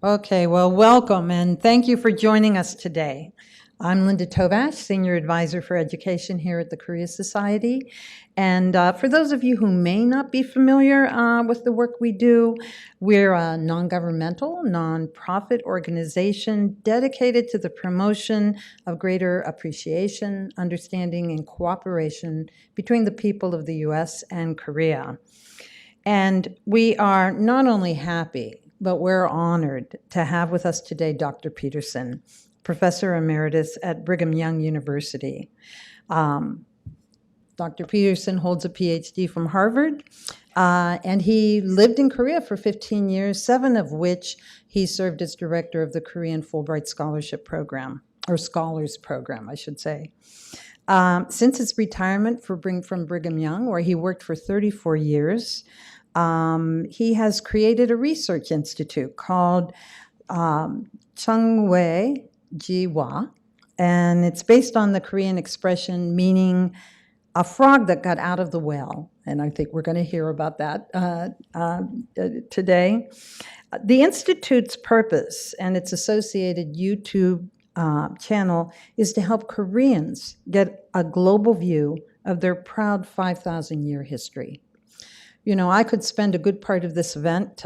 Okay, well, welcome and thank you for joining us today. I'm Linda Tobash, Senior Advisor for Education here at the Korea Society. And for those of you who may not be familiar with the work we do, we're a non-governmental, non-profit organization dedicated to the promotion of greater appreciation, understanding, and cooperation between the people of the U.S. and Korea. And we are not only happy, but we're honored to have with us today Dr. Peterson, Professor Emeritus at Brigham Young University. Dr. Peterson holds a PhD from Harvard, and he lived in Korea for 15 years, 7 of which he served as director of the Korean Fulbright Scholarship Program, or Scholars Program, I should say. Since his retirement from Brigham Young, where he worked for 34 years, he has created a research institute called Chungwae Jiwa, and it's based on the Korean expression meaning a frog that got out of the well. And I think we're going to hear about that today. The Institute's purpose and its associated YouTube channel is to help Koreans get a global view of their proud 5,000-year history. You know, I could spend a good part of this event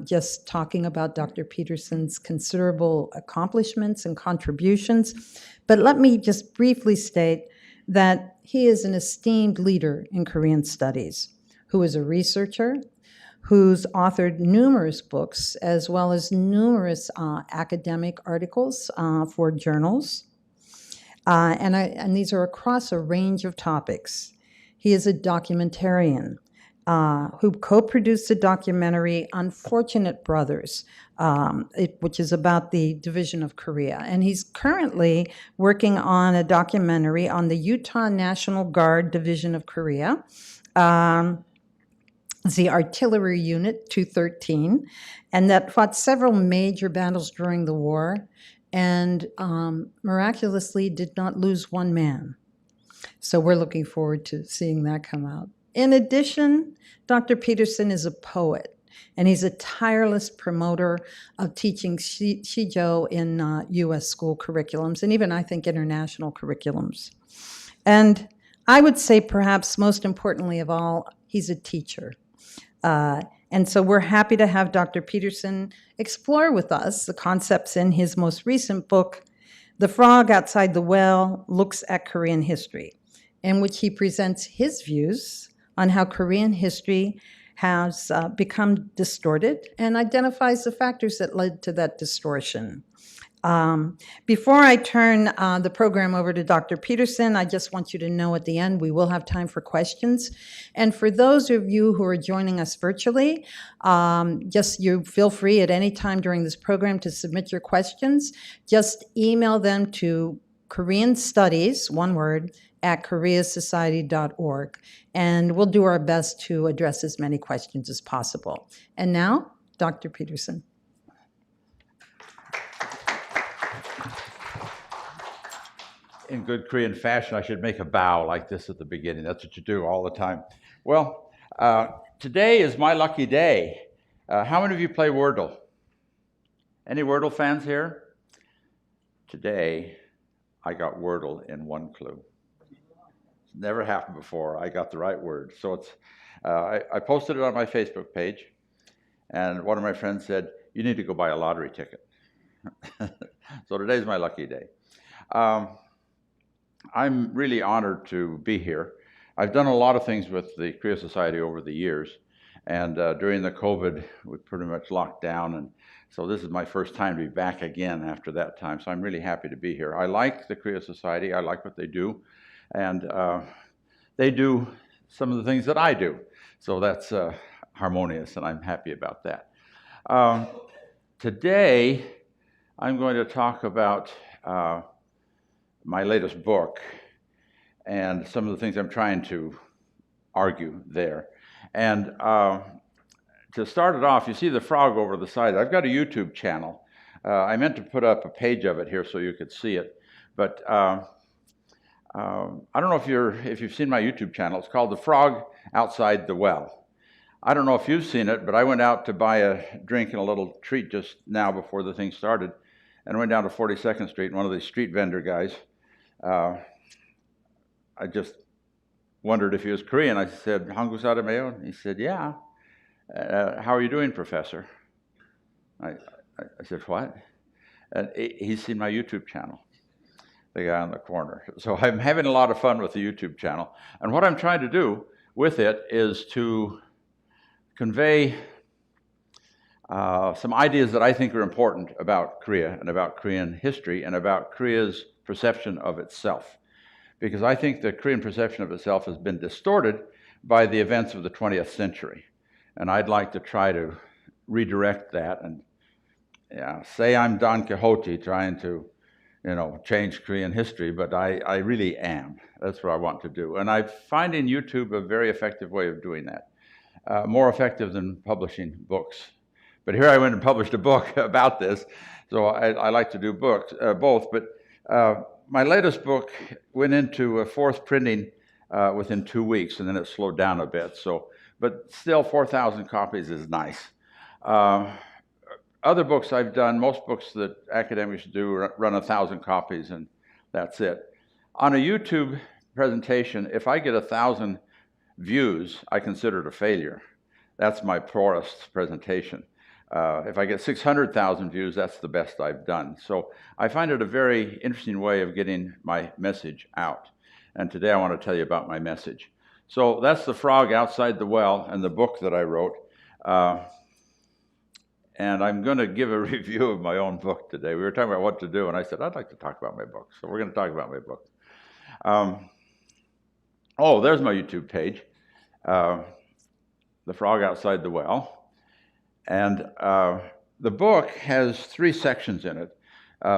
just talking about Dr. Peterson's considerable accomplishments and contributions, but let me just briefly state that he is an esteemed leader in Korean studies, who is a researcher, who's authored numerous books, as well as numerous academic articles for journals, and these are across a range of topics. He is a documentarian, who co-produced the documentary Unfortunate Brothers, which is about the division of Korea. And he's currently working on a documentary on the Utah National Guard Division of Korea, the Artillery Unit 213, and that fought several major battles during the war and miraculously did not lose one man. So we're looking forward to seeing that come out. In addition, Dr. Peterson is a poet, and he's a tireless promoter of teaching shijo in U.S. school curriculums, and even, I think, international curriculums. And I would say, perhaps most importantly of all, he's a teacher. And so we're happy to have Dr. Peterson explore with us the concepts in his most recent book, The Frog Outside the Well Looks at Korean History, in which he presents his views on how Korean history has become distorted and identifies the factors that led to that distortion. Before I turn the program over to Dr. Peterson, I just want you to know at the end we will have time for questions. And for those of you who are joining us virtually, you feel free at any time during this program to submit your questions. Just email them to Korean Studies, one word, at koreasociety.org. And we'll do our best to address as many questions as possible. And now, Dr. Peterson. In good Korean fashion, I should make a bow like this at the beginning. That's what you do all the time. Well, today is my lucky day. How many of you play Wordle? Any Wordle fans here? Today, I got Wordle in one clue. It's never happened before. I got the right word. So it's, I posted it on my Facebook page, and one of my friends said, "You need to go buy a lottery ticket." So today's my lucky day. I'm really honored to be here. I've done a lot of things with the Korea Society over the years, and during the COVID, we pretty much locked down, and so this is my first time to be back again after that time, so I'm really happy to be here. I like the Korea Society, I like what they do, and they do some of the things that I do, so that's harmonious, and I'm happy about that. Today, I'm going to talk about my latest book and some of the things I'm trying to argue there. And to start it off, you see the frog over the side. I've got a YouTube channel. I meant to put up a page of it here so you could see it, but I don't know if you've seen my YouTube channel. It's called The Frog Outside the Well. I don't know if you've seen it, but I went out to buy a drink and a little treat just now before the thing started, and I went down to 42nd Street, and one of these street vendor guys, I just wondered if he was Korean. I said, "Hangu sarameo?" And he said, "Yeah." "How are you doing, Professor?" I said, "What?" And he's seen my YouTube channel, the guy on the corner. So I'm having a lot of fun with the YouTube channel. And what I'm trying to do with it is to convey some ideas that I think are important about Korea and about Korean history and about Korea's perception of itself. Because I think the Korean perception of itself has been distorted by the events of the 20th century. And I'd like to try to redirect that and say I'm Don Quixote trying to, change Korean history, but I really am. That's what I want to do. And I find in YouTube a very effective way of doing that. More effective than publishing books. But here I went and published a book about this, so I like to do books, both. But my latest book went into a fourth printing within 2 weeks, and then it slowed down a bit. But still, 4,000 copies is nice. Other books I've done, most books that academics do run 1,000 copies, and that's it. On a YouTube presentation, if I get 1,000 views, I consider it a failure. That's my poorest presentation. If I get 600,000 views, that's the best I've done. So I find it a very interesting way of getting my message out. And today I want to tell you about my message. So that's The Frog Outside the Well and the book that I wrote. And I'm going to give a review of my own book today. We were talking about what to do, and I said, I'd like to talk about my book. So we're going to talk about my book. There's my YouTube page, The Frog Outside the Well. And the book has 3 sections in it,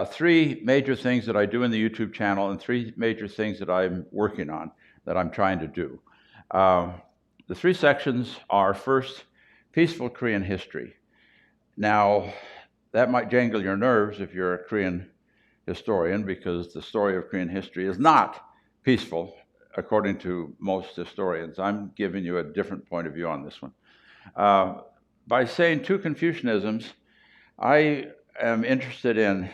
3 major things that I do in the YouTube channel and 3 major things that I'm working on, that I'm trying to do. The 3 sections are, first, peaceful Korean history. Now, that might jangle your nerves if you're a Korean historian, because the story of Korean history is not peaceful, according to most historians. I'm giving you a different point of view on this one. By saying 2 Confucianisms, I am interested in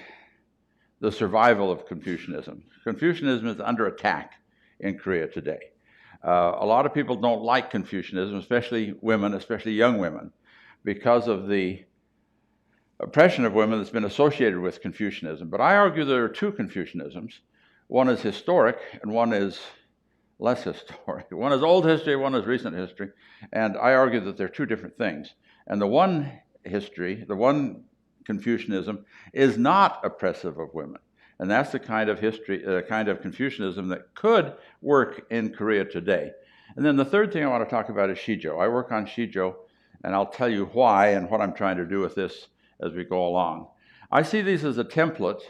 the survival of Confucianism. Confucianism is under attack in Korea today. A lot of people don't like Confucianism, especially women, especially young women, because of the oppression of women that's been associated with Confucianism. But I argue there are 2 Confucianisms. One is historic and one is less historic. One is old history, one is recent history. And I argue that they're 2 different things. And the one history, the one Confucianism, is not oppressive of women. And that's the kind of history, kind of Confucianism that could work in Korea today. And then the third thing I want to talk about is shijo. I work on shijo, and I'll tell you why and what I'm trying to do with this as we go along. I see these as a template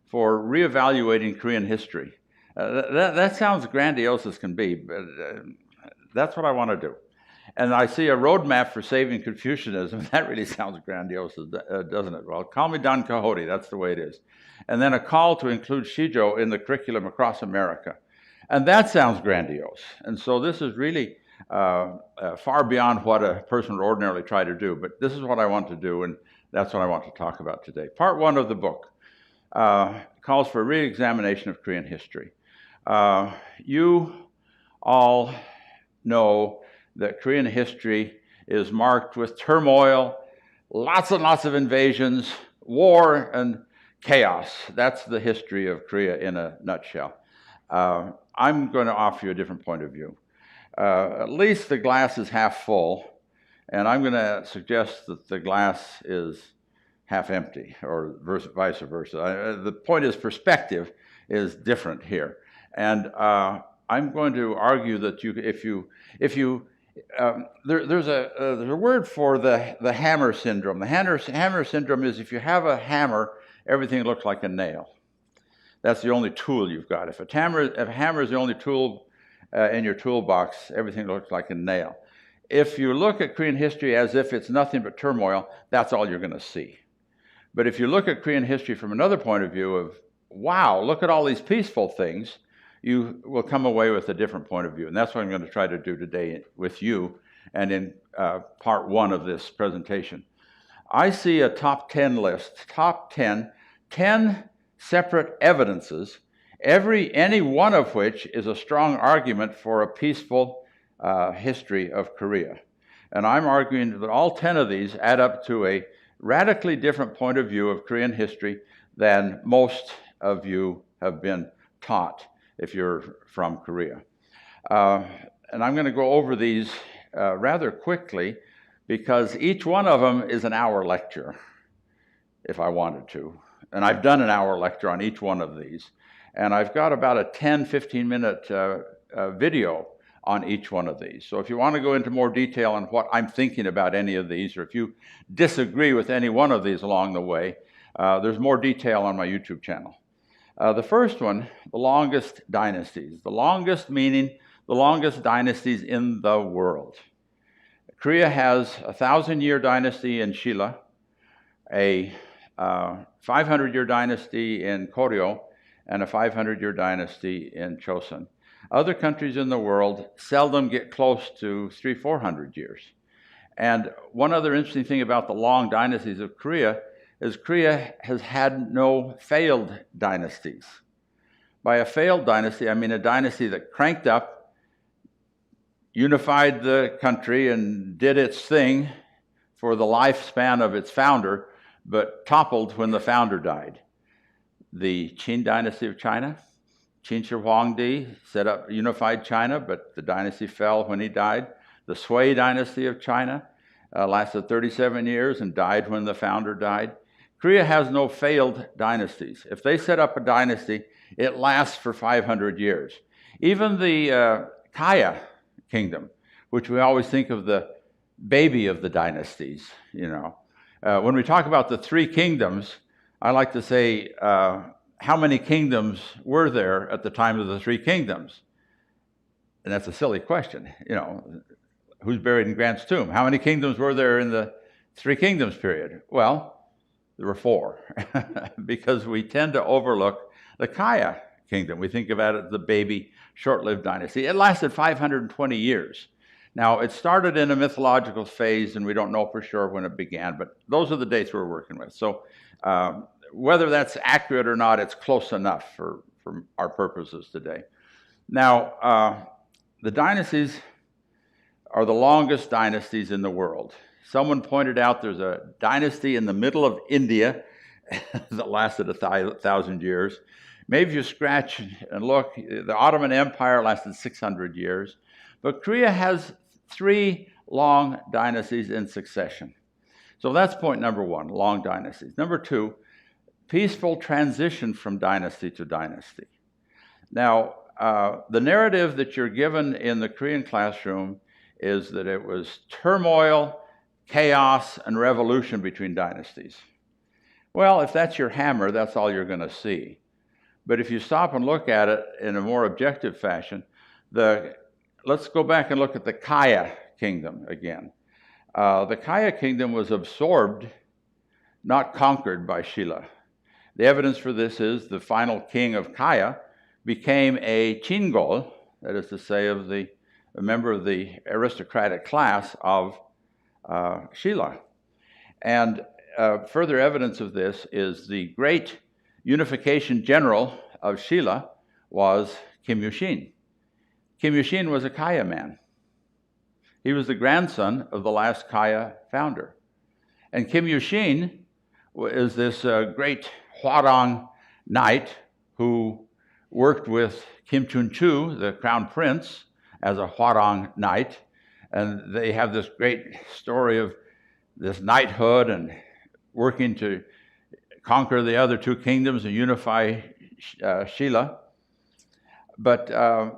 for reevaluating Korean history. That sounds grandiose as can be, but that's what I want to do. And I see a roadmap for saving Confucianism. That really sounds grandiose, doesn't it? Well, call me Don Quixote, that's the way it is. And then a call to include shijo in the curriculum across America. And that sounds grandiose. And so this is really far beyond what a person would ordinarily try to do. But this is what I want to do, and that's what I want to talk about today. Part 1 of the book calls for a re-examination of Korean history. You all know that Korean history is marked with turmoil, lots and lots of invasions, war, and chaos. That's the history of Korea in a nutshell. I'm going to offer you a different point of view. At least the glass is half full, and I'm going to suggest that the glass is half empty, or vice versa. The point is, perspective is different here. And I'm going to argue that there's a word for the hammer syndrome. The hammer syndrome is if you have a hammer, everything looks like a nail. That's the only tool you've got. If a hammer is the only tool in your toolbox, everything looks like a nail. If you look at Korean history as if it's nothing but turmoil, that's all you're going to see. But if you look at Korean history from another point of view of, wow, look at all these peaceful things, you will come away with a different point of view. And that's what I'm going to try to do today with you. and in part one of this presentation. I see a top 10 list, top 10 separate evidences, any one of which is a strong argument for a peaceful history of Korea. And I'm arguing that all 10 of these add up to a radically different point of view of Korean history than most of you have been taught if you're from Korea. And I'm going to go over these rather quickly because each one of them is an hour lecture, if I wanted to. And I've done an hour lecture on each one of these. And I've got about a 10, 15-minute video on each one of these. So if you want to go into more detail on what I'm thinking about any of these, or if you disagree with any one of these along the way, there's more detail on my YouTube channel. The first one, the longest dynasties. The longest meaning the longest dynasties in the world. Korea has a 1,000-year dynasty in Shilla, a 500-year dynasty in Koryo, and a 500-year dynasty in Chosun. Other countries in the world seldom get close to 300-400 years. And one other interesting thing about the long dynasties of Korea is Korea has had no failed dynasties. By a failed dynasty, I mean a dynasty that cranked up, unified the country, and did its thing for the lifespan of its founder, but toppled when the founder died. The Qin dynasty of China, Qin Shi Huangdi set up unified China, but the dynasty fell when he died. The Sui dynasty of China lasted 37 years and died when the founder died. Korea has no failed dynasties. If they set up a dynasty, it lasts for 500 years. Even the Kaya kingdom, which we always think of the baby of the dynasties, you know. When we talk about the three kingdoms, I like to say, how many kingdoms were there at the time of the three kingdoms? And that's a silly question. You know, who's buried in Grant's tomb? How many kingdoms were there in the three kingdoms period? Well, there were four, because we tend to overlook the Kaya kingdom. We think about it as the baby, short-lived dynasty. It lasted 520 years. Now, it started in a mythological phase, and we don't know for sure when it began, but those are the dates we're working with. So whether that's accurate or not, it's close enough for our purposes today. Now, the dynasties are the longest dynasties in the world. Someone pointed out there's a dynasty in the middle of India that lasted 1,000 years. Maybe if you scratch and look, the Ottoman Empire lasted 600 years. But Korea has three long dynasties in succession. So that's point number one, long dynasties. Number two, peaceful transition from dynasty to dynasty. Now, the narrative that you're given in the Korean classroom is that it was turmoil, chaos, and revolution between dynasties. Well, if that's your hammer, that's all you're going to see. But if you stop and look at it in a more objective fashion, let's go back and look at the Kaya kingdom again. The Kaya kingdom was absorbed, not conquered by Shilla. The evidence for this is the final king of Kaya became a Chingol, that is to say, a member of the aristocratic class of Shilla. And further evidence of this is the great unification general of Shilla was Kim Yushin. Kim Yushin was a Kaya man. He was the grandson of the last Kaya founder. And Kim Yushin is this great Hwarang knight who worked with Kim Chun-chu, the crown prince, as a Hwarang knight. And they have this great story of this knighthood and working to conquer the other two kingdoms and unify Shilla. But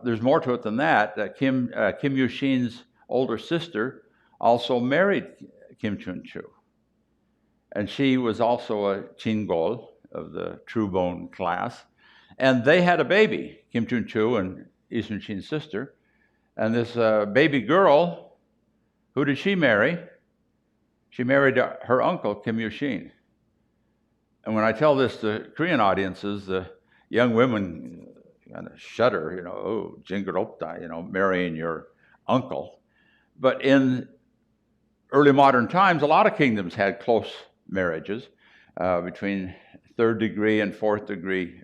there's more to it than that. Kim Yushin's older sister also married Kim Chun-chu. And she was also a Chingol of the true bone class. And they had a baby, Kim Chun-chu and Yi Sun-shin's sister. And this baby girl, who did she marry? She married her uncle, Kim Yushin. And when I tell this to Korean audiences, the young women kind of shudder, oh, Jingaropta, marrying your uncle. But in early modern times, a lot of kingdoms had close marriages between third degree and fourth degree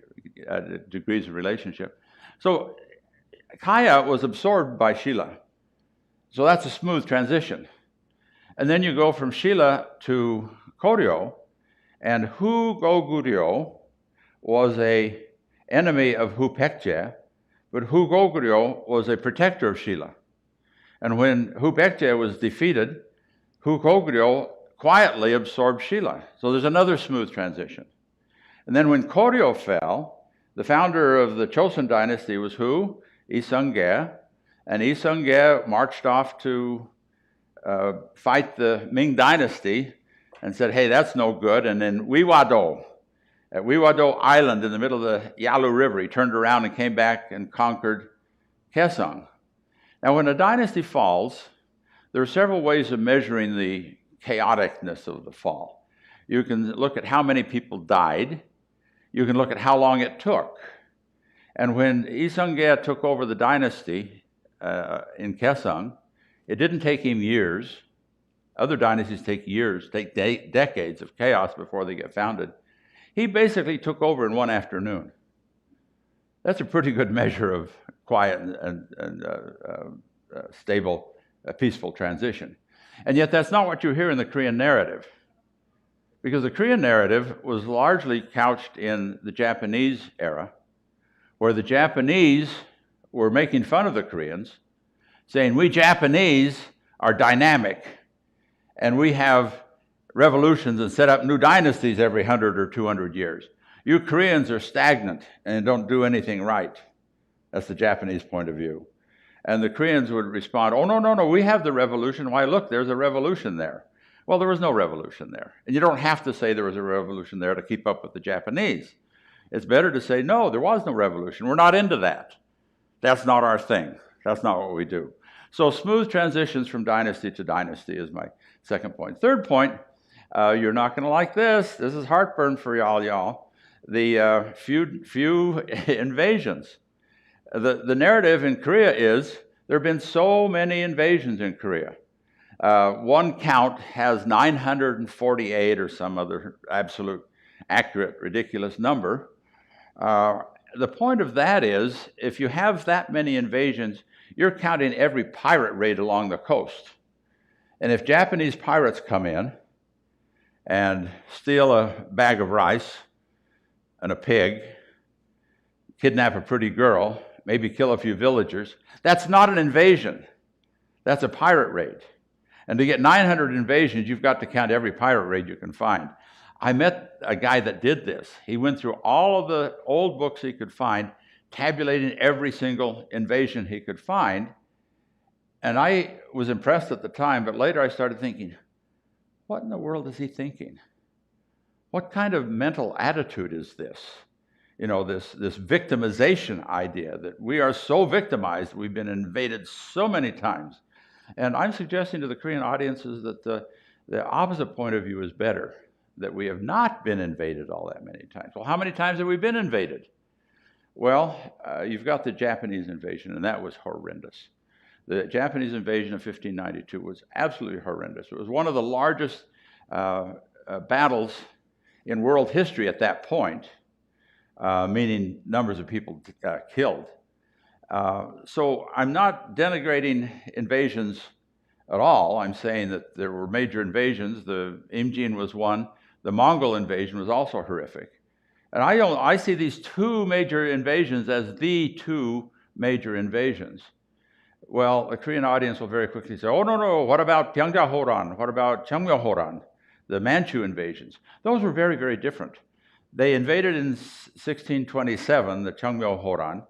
degrees of relationship. So Kaya was absorbed by Shila. So that's a smooth transition. And then you go from Shila to Koryo, and Hu Goguryo was an enemy of Hu Pekje, but Hu Goguryo was a protector of Shila. And when Hu Pekje was defeated, Hu Goguryo quietly absorbed Shila. So there's another smooth transition. And then when Koryo fell, the founder of the Chosun dynasty was who? Isungye. And Isungye marched off to fight the Ming dynasty and said, hey, that's no good. And then Wiwado, at Wiwado Island in the middle of the Yalu River, he turned around and came back and conquered Kaesong. Now, when a dynasty falls, there are several ways of measuring the chaoticness of the fall. You can look at how many people died. You can look at how long it took. And when Isungye took over the dynasty in Kaesong, it didn't take him years. Other dynasties take years, take decades of chaos before they get founded. He basically took over in one afternoon. That's a pretty good measure of quiet and stable, peaceful transition. And yet that's not what you hear in the Korean narrative. Because the Korean narrative was largely couched in the Japanese era, where the Japanese were making fun of the Koreans, saying, we Japanese are dynamic, and we have revolutions and set up new dynasties every 100 or 200 years. You Koreans are stagnant and don't do anything right. That's the Japanese point of view. And the Koreans would respond, oh, no, we have the revolution. Why, look, there's a revolution there. Well, there was no revolution there. And you don't have to say there was a revolution there to keep up with the Japanese. It's better to say, no, there was no revolution. We're not into that. That's not our thing. That's not what we do. So smooth transitions from dynasty to dynasty is my second point. Third point, you're not going to like this. This is heartburn for y'all. The few invasions. The narrative in Korea is there have been so many invasions in Korea. One count has 948 or some other absolute, accurate, ridiculous number. The point of that is, if you have that many invasions, you're counting every pirate raid along the coast. And if Japanese pirates come in and steal a bag of rice and a pig, kidnap a pretty girl, maybe kill a few villagers, that's not an invasion. That's a pirate raid. And to get 900 invasions, you've got to count every pirate raid you can find. I met a guy that did this. He went through all of the old books he could find, tabulating every single invasion he could find. And I was impressed at the time, but later I started thinking, what in the world is he thinking? What kind of mental attitude is this? You know, this victimization idea that we are so victimized, we've been invaded so many times. And I'm suggesting to the Korean audiences that the opposite point of view is better, that we have not been invaded all that many times. Well, how many times have we been invaded? Well, you've got the Japanese invasion, and that was horrendous. The Japanese invasion of 1592 was absolutely horrendous. It was one of the largest battles in world history at that point, meaning numbers of people killed. So I'm not denigrating invasions at all. I'm saying that there were major invasions. The Imjin was one. The Mongol invasion was also horrific. And I see these two major invasions as the two major invasions. Well, the Korean audience will very quickly say, oh, no, what about Pyeongjahoran? What about Cheongmyohoran? The Manchu invasions. Those were very, very different. They invaded in 1627, the Cheongmyohoran,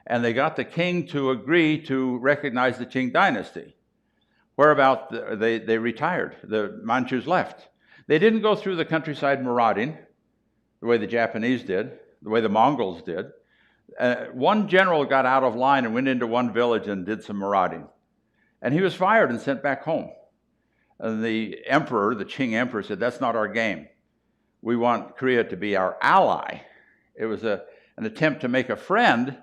and they got the king to agree to recognize the Qing dynasty. Whereabout they retired. The Manchus left. They didn't go through the countryside marauding the way the Japanese did, the way the Mongols did. One general got out of line and went into one village and did some marauding. And he was fired and sent back home. And the emperor, the Qing emperor, said, that's not our game. We want Korea to be our ally. It was an attempt to make a friend,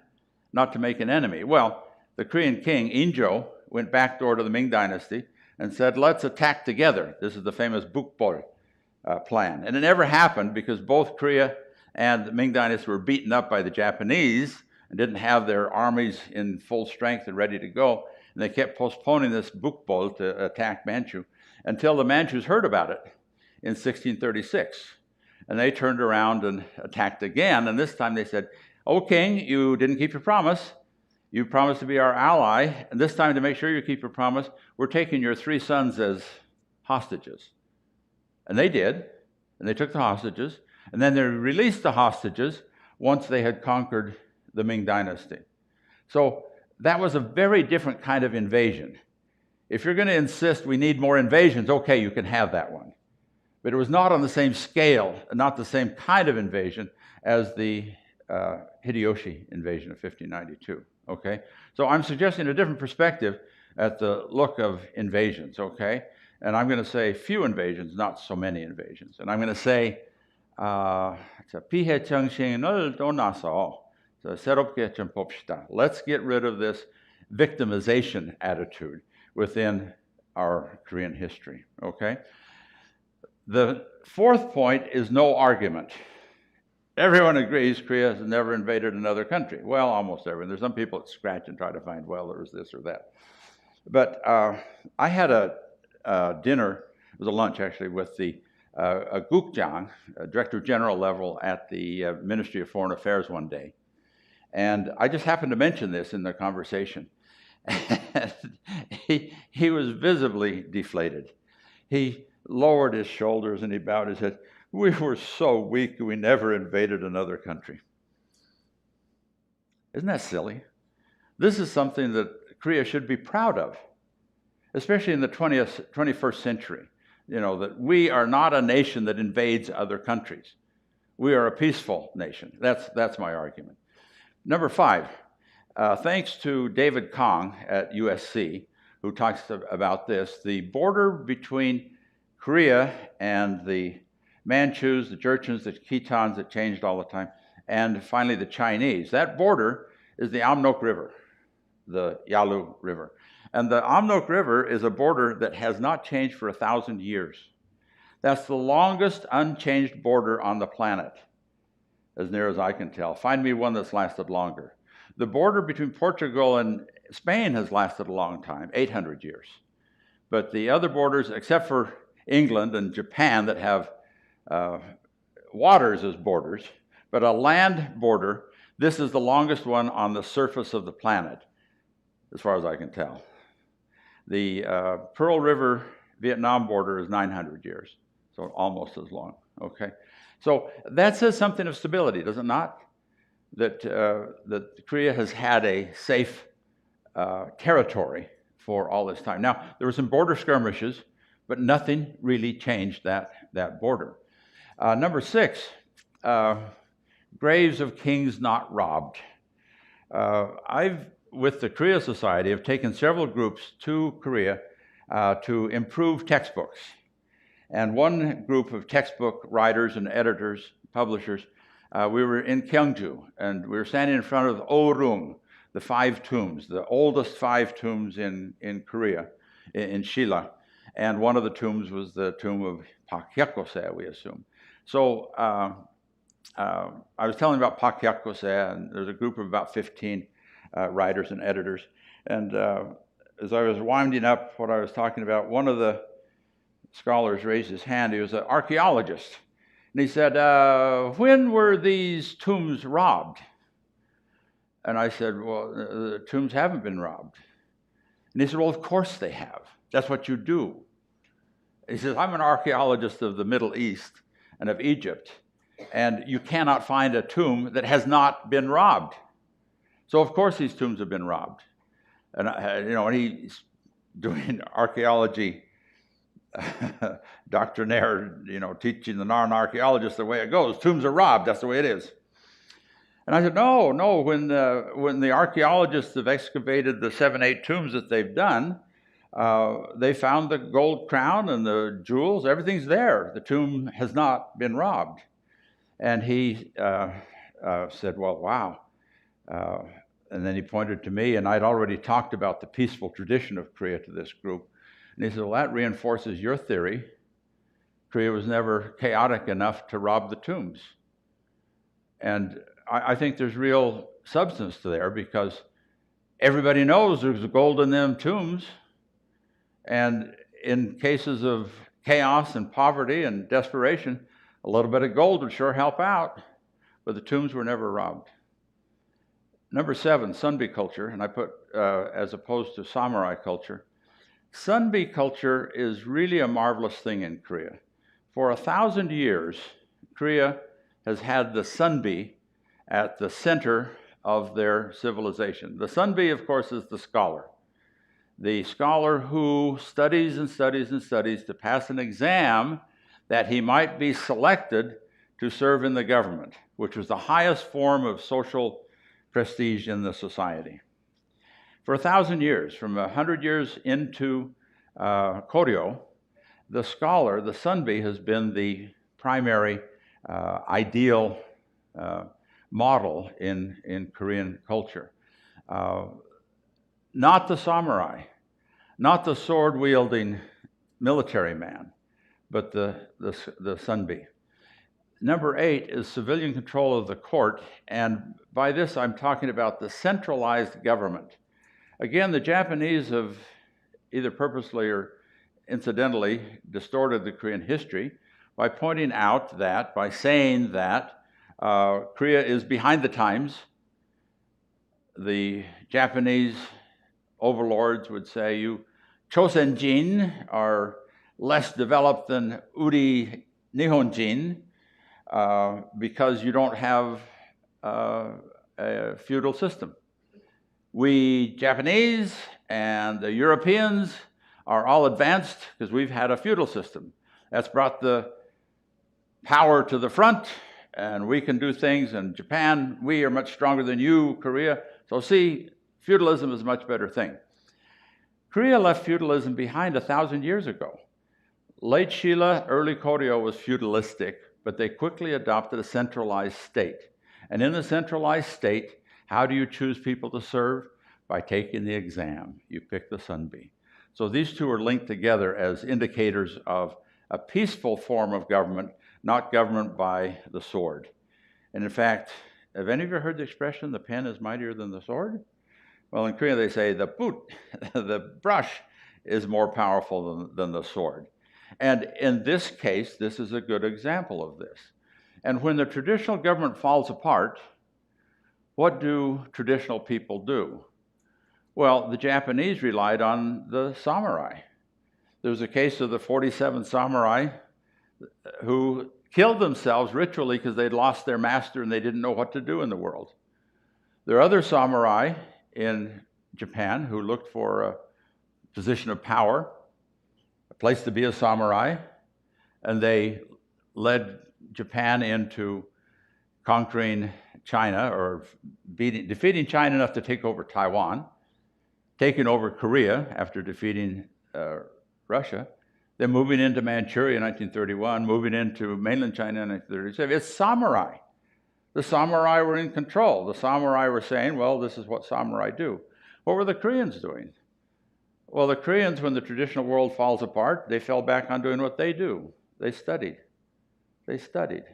not to make an enemy. Well, the Korean king, Injo, went backdoor to the Ming Dynasty and said, let's attack together. This is the famous Bukbol plan. And it never happened because both Korea and the Ming Dynasty were beaten up by the Japanese and didn't have their armies in full strength and ready to go. And they kept postponing this Bukbol to attack Manchu until the Manchus heard about it in 1636. And they turned around and attacked again. And this time they said, "O king, you didn't keep your promise. You promised to be our ally. And this time, to make sure you keep your promise, we're taking your 3 sons as hostages." And they did. And they took the hostages. And then they released the hostages once they had conquered the Ming Dynasty. So that was a very different kind of invasion. If you're going to insist we need more invasions, okay, you can have that one. But it was not on the same scale, not the same kind of invasion as the Hideyoshi invasion of 1592, okay? So I'm suggesting a different perspective at the look of invasions, okay? And I'm going to say few invasions, not so many invasions. And I'm going to say, let's get rid of this victimization attitude within our Korean history, okay? The 4th point is no argument. Everyone agrees Korea has never invaded another country. Well, almost everyone. There's some people that scratch and try to find, well, there was this or that. But I had a dinner, it was a lunch actually, with the Gukjang, Director General level at the Ministry of Foreign Affairs one day. And I just happened to mention this in the conversation. And he was visibly deflated. He lowered his shoulders and he bowed his head. We were so weak, we never invaded another country. Isn't that silly? This is something that Korea should be proud of, especially in the 21st century. You know, that we are not a nation that invades other countries. We are a peaceful nation. That's my argument. Number 5, thanks to David Kong at USC, who talks about this, the border between Korea and the Manchus, the Jurchens, the Khitans that changed all the time, and finally the Chinese. That border is the Amnok River, the Yalu River. And the Amnok River is a border that has not changed for 1,000 years. That's the longest unchanged border on the planet, as near as I can tell. Find me one that's lasted longer. The border between Portugal and Spain has lasted a long time, 800 years. But the other borders, except for England and Japan that have waters as borders, but a land border, this is the longest one on the surface of the planet, as far as I can tell. The Pearl River Vietnam border is 900 years, so almost as long, okay? So that says something of stability, does it not? That Korea has had a safe territory for all this time. Now, there were some border skirmishes, but nothing really changed that border. Number 6, graves of kings not robbed. With the Korea Society, have taken several groups to Korea to improve textbooks. And one group of textbook writers and editors, publishers, we were in Gyeongju, and we were standing in front of Orung, the 5 tombs, the oldest 5 tombs in Korea, in Shilla. And one of the tombs was the tomb of Pak Hyeokse, we assume. So I was telling about Pak Hyeokse, and there's a group of about 15 writers and editors. And as I was winding up what I was talking about, one of the scholars raised his hand. He was an archaeologist. And he said, when were these tombs robbed? And I said, well, the tombs haven't been robbed. And he said, well, of course they have. That's what you do. He says, I'm an archaeologist of the Middle East and of Egypt, and you cannot find a tomb that has not been robbed. So of course these tombs have been robbed. And and he's doing archaeology doctrinaire, teaching the non-archaeologists the way it goes. Tombs are robbed, that's the way it is. And I said, no, when the archaeologists have excavated the 7, 8 tombs that they've done, they found the gold crown and the jewels, everything's there. The tomb has not been robbed. And he said, well, wow. And then he pointed to me, and I'd already talked about the peaceful tradition of Korea to this group. And he said, well, that reinforces your theory. Korea was never chaotic enough to rob the tombs. And I think there's real substance to there, because everybody knows there's gold in them tombs. And in cases of chaos and poverty and desperation, a little bit of gold would sure help out. But the tombs were never robbed. Number 7, Sunbi culture, and I put as opposed to samurai culture. Sunbi culture is really a marvelous thing in Korea. For 1,000 years, Korea has had the Sunbi at the center of their civilization. The Sunbi, of course, is the scholar who studies and studies and studies to pass an exam that he might be selected to serve in the government, which was the highest form of social prestige in the society. For 1,000 years, from 100 years into Koryo, the scholar, the Sunbi, has been the primary ideal model in Korean culture. Not the samurai, not the sword-wielding military man, but the Sunbi. Number 8 is civilian control of the court, and by this I'm talking about the centralized government. Again, the Japanese have either purposely or incidentally distorted the Korean history by pointing out that, by saying that Korea is behind the times. The Japanese overlords would say, you Chosenjin are less developed than Uri Nihonjin, because you don't have a feudal system. We Japanese and the Europeans are all advanced because we've had a feudal system. That's brought the power to the front, and we can do things. And Japan, we are much stronger than you, Korea. So see, feudalism is a much better thing. Korea left feudalism behind 1,000 years ago. Late Shilla, early Koryo was feudalistic, but they quickly adopted a centralized state. And in the centralized state, how do you choose people to serve? By taking the exam. You pick the Sunbi. So these two are linked together as indicators of a peaceful form of government, not government by the sword. And in fact, have any of you heard the expression, the pen is mightier than the sword? Well, in Korea they say the boot, the brush, is more powerful than the sword. And in this case, this is a good example of this. And when the traditional government falls apart, what do traditional people do? Well, the Japanese relied on the samurai. There was a case of the 47 samurai who killed themselves ritually because they'd lost their master and they didn't know what to do in the world. There are other samurai in Japan who looked for a position of power, a place to be a samurai, and they led Japan into conquering China, or defeating China enough to take over Taiwan, taking over Korea after defeating Russia, then moving into Manchuria in 1931, moving into mainland China in 1937. It's samurai. The samurai were in control. The samurai were saying, well, this is what samurai do. What were the Koreans doing? Well, the Koreans, when the traditional world falls apart, they fell back on doing what they do. They studied. They studied.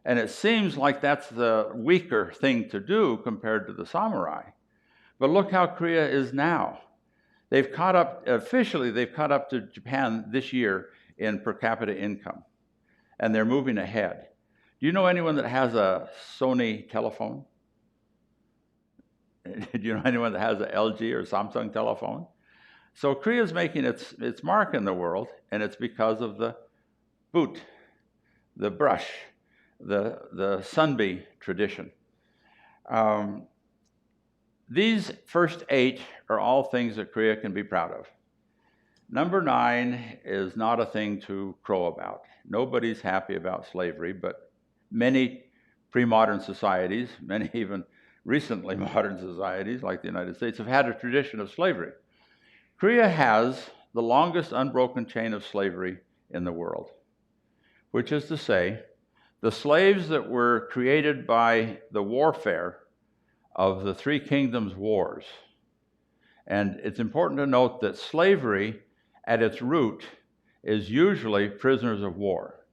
And it seems like that's the weaker thing to do compared to the samurai. But look how Korea is now. They've caught up, officially, they've caught up to Japan this year in per capita income. And they're moving ahead. Do you know anyone that has a Sony telephone? Do you know anyone that has an LG or Samsung telephone? So Korea is making its mark in the world, and it's because of the boot, the brush, the Sunbi tradition. These first 8 are all things that Korea can be proud of. Number 9 is not a thing to crow about. Nobody's happy about slavery, but many pre-modern societies, many even recently modern societies like the United States, have had a tradition of slavery. Korea has the longest unbroken chain of slavery in the world, which is to say, the slaves that were created by the warfare of the Three Kingdoms Wars. And it's important to note that slavery at its root is usually prisoners of war.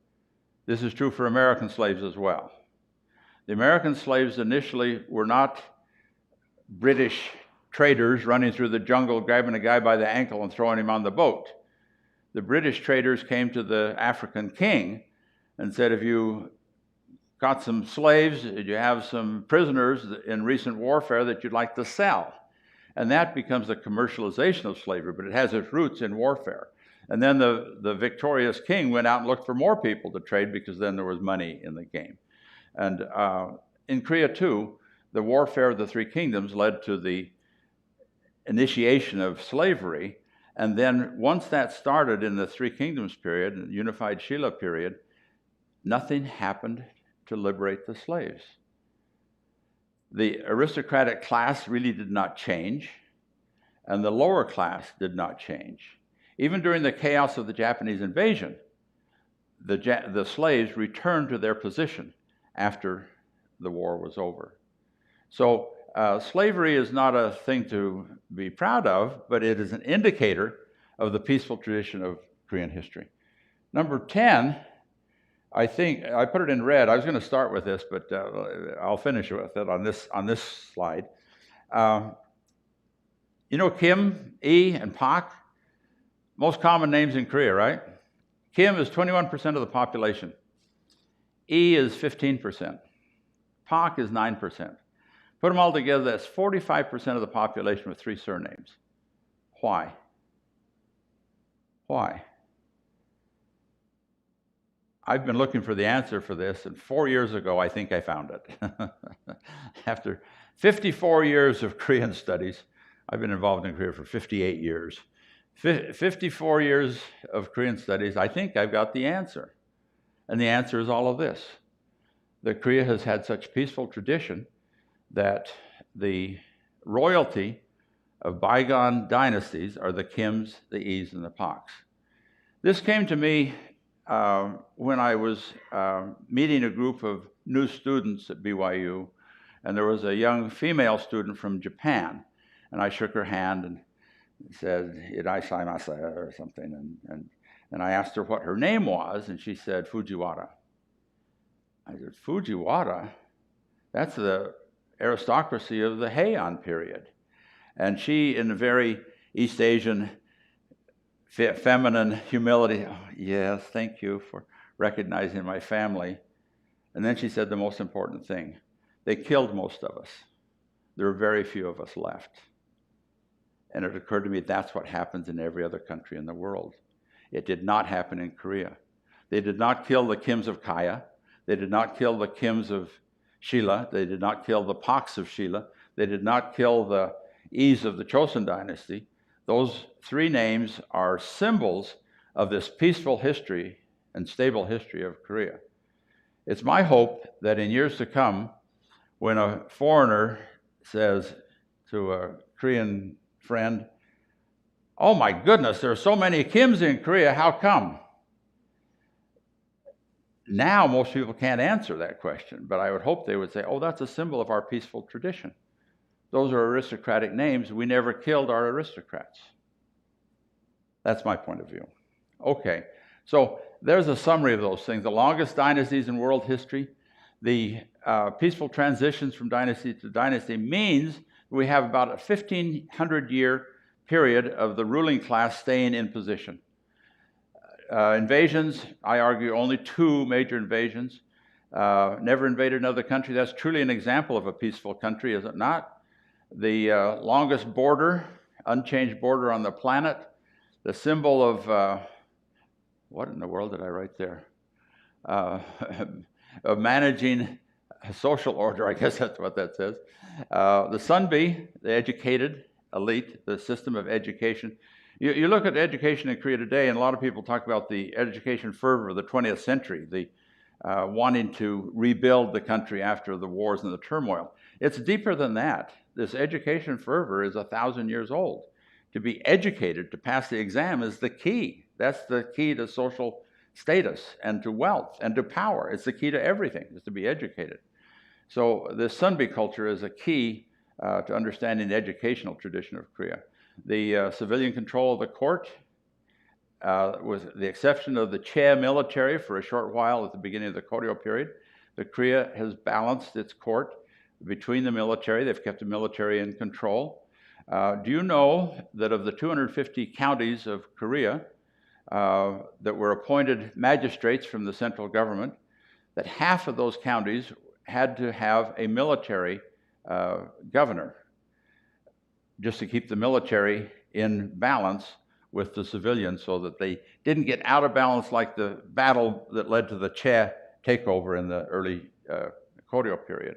This is true for American slaves as well. The American slaves initially were not British traders running through the jungle, grabbing a guy by the ankle and throwing him on the boat. The British traders came to the African king and said, if you got some slaves, you have some prisoners in recent warfare that you'd like to sell. And that becomes the commercialization of slavery, but it has its roots in warfare. And then the victorious king went out and looked for more people to trade because then there was money in the game. And in Korea too, the warfare of the Three Kingdoms led to the initiation of slavery. And then once that started in the Three Kingdoms period, the unified Shilla period, nothing happened to liberate the slaves. The aristocratic class really did not change, and the lower class did not change. Even during the chaos of the Japanese invasion, the slaves returned to their position after the war was over. So slavery is not a thing to be proud of, but it is an indicator of the peaceful tradition of Korean history. Number 10, I think, I put it in red. I was going to start with this, but I'll finish with it on this slide. You know Kim, Yi, and Pak? Most common names in Korea, right? Kim is 21% of the population. Yi is 15%. Pak is 9%. Put them all together, that's 45% of the population with 3 surnames. Why? Why? I've been looking for the answer for this, and 4 years ago, I think I found it. After 54 years of Korean studies, I've been involved in Korea for 58 years. 54 years of Korean studies, I think I've got the answer. And the answer is all of this. That Korea has had such peaceful tradition that the royalty of bygone dynasties are the Kims, the Is, and the Paks. This came to me when I was meeting a group of new students at BYU, and there was a young female student from Japan, and I shook her hand and said, "Iraishaimase," or something, and I asked her what her name was, and she said, "Fujiwara." I said, "Fujiwara? That's the aristocracy of the Heian period." And she, in a very East Asian feminine humility, "Oh, yes, thank you for recognizing my family." And then she said the most important thing: they killed most of us. There are very few of us left. And it occurred to me that's what happens in every other country in the world. It did not happen in Korea. They did not kill the Kims of Kaya. They did not kill the Kims of Shilla. They did not kill the Paks of Shilla. They did not kill the Is of the Chosun dynasty. Those 3 names are symbols of this peaceful history and stable history of Korea. It's my hope that in years to come, when a foreigner says to a Korean friend, "Oh my goodness, there are so many Kims in Korea, how come?" Now most people can't answer that question, but I would hope they would say, "Oh, that's a symbol of our peaceful tradition. Those are aristocratic names. We never killed our aristocrats." That's my point of view. Okay, so there's a summary of those things. The longest dynasties in world history, the peaceful transitions from dynasty to dynasty means we have about a 1,500-year period of the ruling class staying in position. Invasions, I argue only 2 major invasions. Never invaded another country. That's truly an example of a peaceful country, is it not? The longest border, unchanged border on the planet, the symbol of, what in the world did I write there? Of managing a social order, I guess that's what that says. The Sunbi, the educated elite, the system of education. You look at education in Korea today, and a lot of people talk about the education fervor of the 20th century, the wanting to rebuild the country after the wars and the turmoil. It's deeper than that. This education fervor is 1,000 years old. To be educated, to pass the exam is the key. That's the key to social status and to wealth and to power. It's the key to everything, is to be educated. So the Sunbi culture is a key to understanding the educational tradition of Korea. The civilian control of the court, with the exception of the Che military for a short while at the beginning of the Koryo period, the Korea has balanced its court between the military. They've kept the military in control. Do you know that of the 250 counties of Korea that were appointed magistrates from the central government, that half of those counties had to have a military governor, just to keep the military in balance with the civilians so that they didn't get out of balance like the battle that led to the Che takeover in the early Koryo period.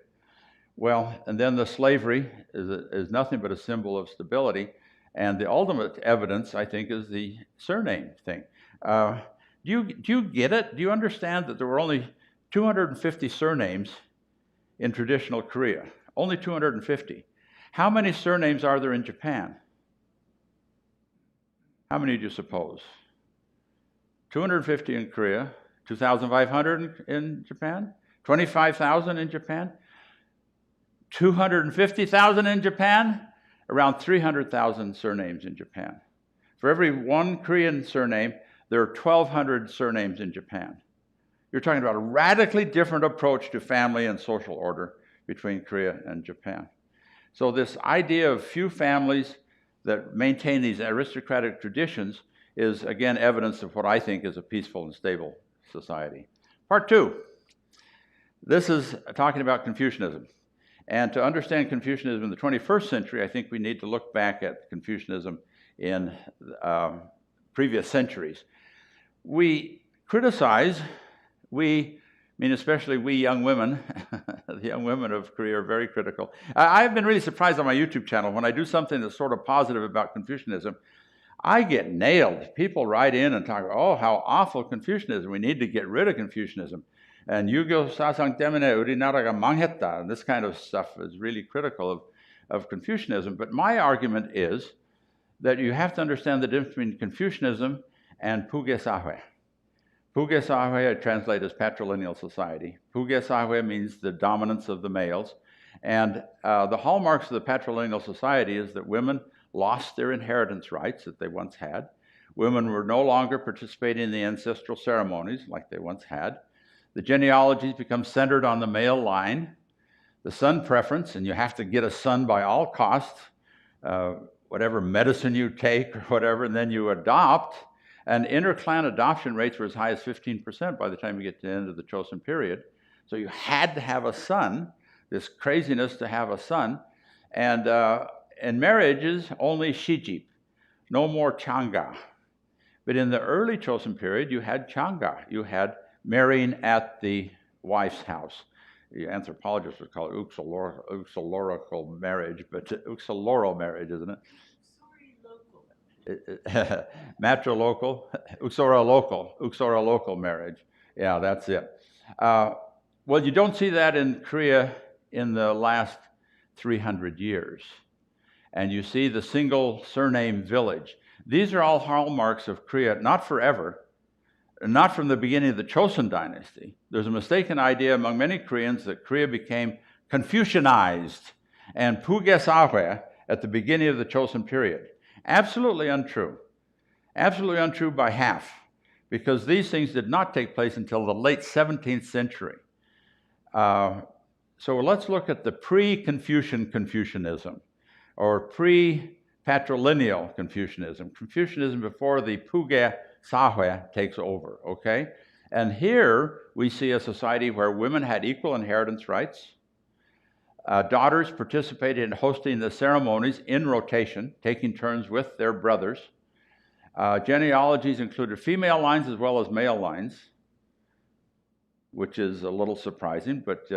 Well, and then the slavery is nothing but a symbol of stability. And the ultimate evidence, I think, is the surname thing. Do you get it? Do you understand that there were only 250 surnames in traditional Korea? Only 250. How many surnames are there in Japan? How many do you suppose? 250 in Korea, 2,500 in Japan, 25,000 in Japan, 250,000 in Japan, around 300,000 surnames in Japan. For every one Korean surname, there are 1,200 surnames in Japan. You're talking about a radically different approach to family and social order between Korea and Japan. So this idea of few families that maintain these aristocratic traditions is, again, evidence of what I think is a peaceful and stable society. Part two. This is talking about Confucianism. And to understand Confucianism in the 21st century, I think we need to look back at Confucianism in previous centuries. We criticize, especially we young women, the young women of Korea are very critical. I've been really surprised on my YouTube channel when I do something that's sort of positive about Confucianism. I get nailed. People write in and talk, oh, how awful Confucianism. We need to get rid of Confucianism. And Yugyo Sasang Temene Urinaraga Manghetta, this kind of stuff is really critical of Confucianism. But my argument is that you have to understand the difference between Confucianism and Puge Sahwe. Puge Sahwe I translate as patrilineal society. Puge Sahwe means the dominance of the males. And the hallmarks of the patrilineal society is that women lost their inheritance rights that they once had. Women were no longer participating in the ancestral ceremonies like they once had. The genealogies become centered on the male line. The son preference, and you have to get a son by all costs, whatever medicine you take or whatever, and then you adopt. And inter-clan adoption rates were as high as 15% by the time you get to the end of the Chosun period. So you had to have a son, this craziness to have a son. And in marriages, only shijip, no more changa. But in the early Chosun period, you had changa. You had marrying at the wife's house. The anthropologists would call it uxalorical marriage, but uxaloral marriage, isn't it? Matrilocal, uxoralocal marriage. Yeah, that's it. Well, you don't see that in Korea in the last 300 years. And you see the single surname village. These are all hallmarks of Korea, not forever, not from the beginning of the Chosun dynasty. There's a mistaken idea among many Koreans that Korea became Confucianized and Puge Sahwe at the beginning of the Chosun period. Absolutely untrue. Absolutely untrue by half, because these things did not take place until the late 17th century. So let's look at the pre-Confucian Confucianism, or pre-patrilineal Confucianism. Confucianism before the Puge Sahwe takes over, okay? And here we see a society where women had equal inheritance rights. Daughters participated in hosting the ceremonies in rotation, taking turns with their brothers. Genealogies included female lines as well as male lines, which is a little surprising, but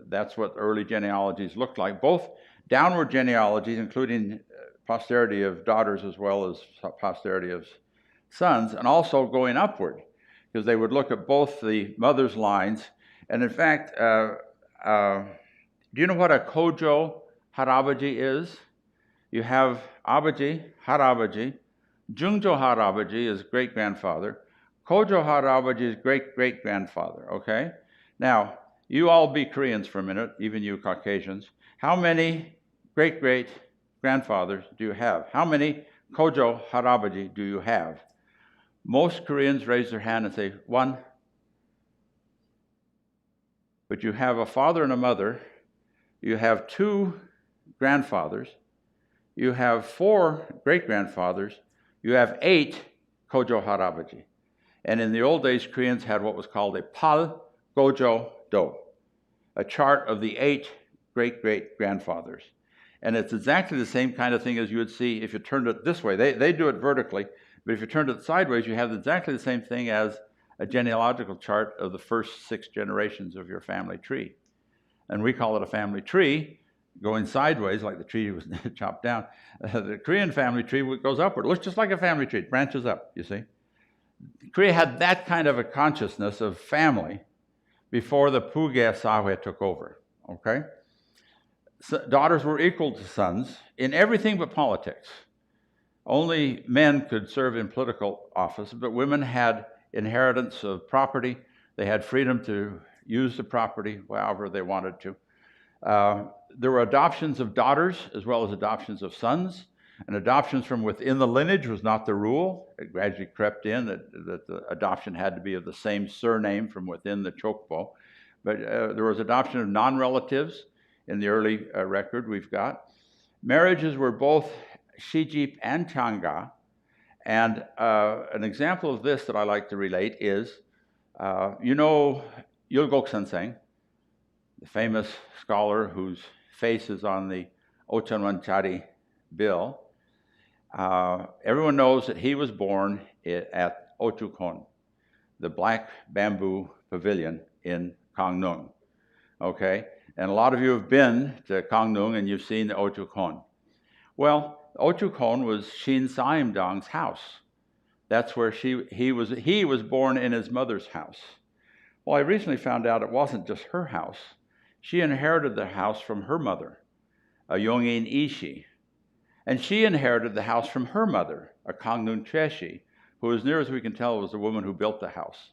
that's what early genealogies looked like. Both downward genealogies, including posterity of daughters as well as posterity of sons, and also going upward, because they would look at both the mother's lines. And in fact, do you know what a kojo harabaji is? You have abaji, harabaji. Jungjo harabaji is great-grandfather. Kojo harabaji is great-great-grandfather, okay? Now, you all be Koreans for a minute, even you Caucasians. How many great-great-grandfathers do you have? How many kojo harabaji do you have? Most Koreans raise their hand and say, 1. But you have a father and a mother. You have 2 grandfathers. You have 4 great-grandfathers. You have 8 kojo harabaji. And in the old days, Koreans had what was called a pal gojo do, a chart of the 8 great-great-grandfathers. And it's exactly the same kind of thing as you would see if you turned it this way. They do it vertically, but if you turned it sideways, you have exactly the same thing as a genealogical chart of the first 6 generations of your family tree. And we call it a family tree, going sideways, like the tree was chopped down. The Korean family tree goes upward. It looks just like a family tree. It branches up, you see. Korea had that kind of a consciousness of family before the Puge Sahwe took over, okay? So daughters were equal to sons in everything but politics. Only men could serve in political office, but women had inheritance of property. They had freedom to use the property however they wanted to. There were adoptions of daughters as well as adoptions of sons. And adoptions from within the lineage was not the rule. It gradually crept in that the adoption had to be of the same surname from within the chokpo. But there was adoption of non-relatives in the early record we've got. Marriages were both shijip and changa. And an example of this that I like to relate is, you know Yulgok Senseng, the famous scholar whose face is on the Ochanwanchari bill. Everyone knows that he was born at Ochukon, the Black Bamboo Pavilion in Gangneung. Okay, and a lot of you have been to Gangneung and you've seen the Ochukon. Well, Ochukon was Shin Saimdong's house. That's where he was born in his mother's house. Well, I recently found out it wasn't just her house. She inherited the house from her mother, a Yongin Ishi. And she inherited the house from her mother, a Kangnun Cheshi, who, as near as we can tell, was the woman who built the house.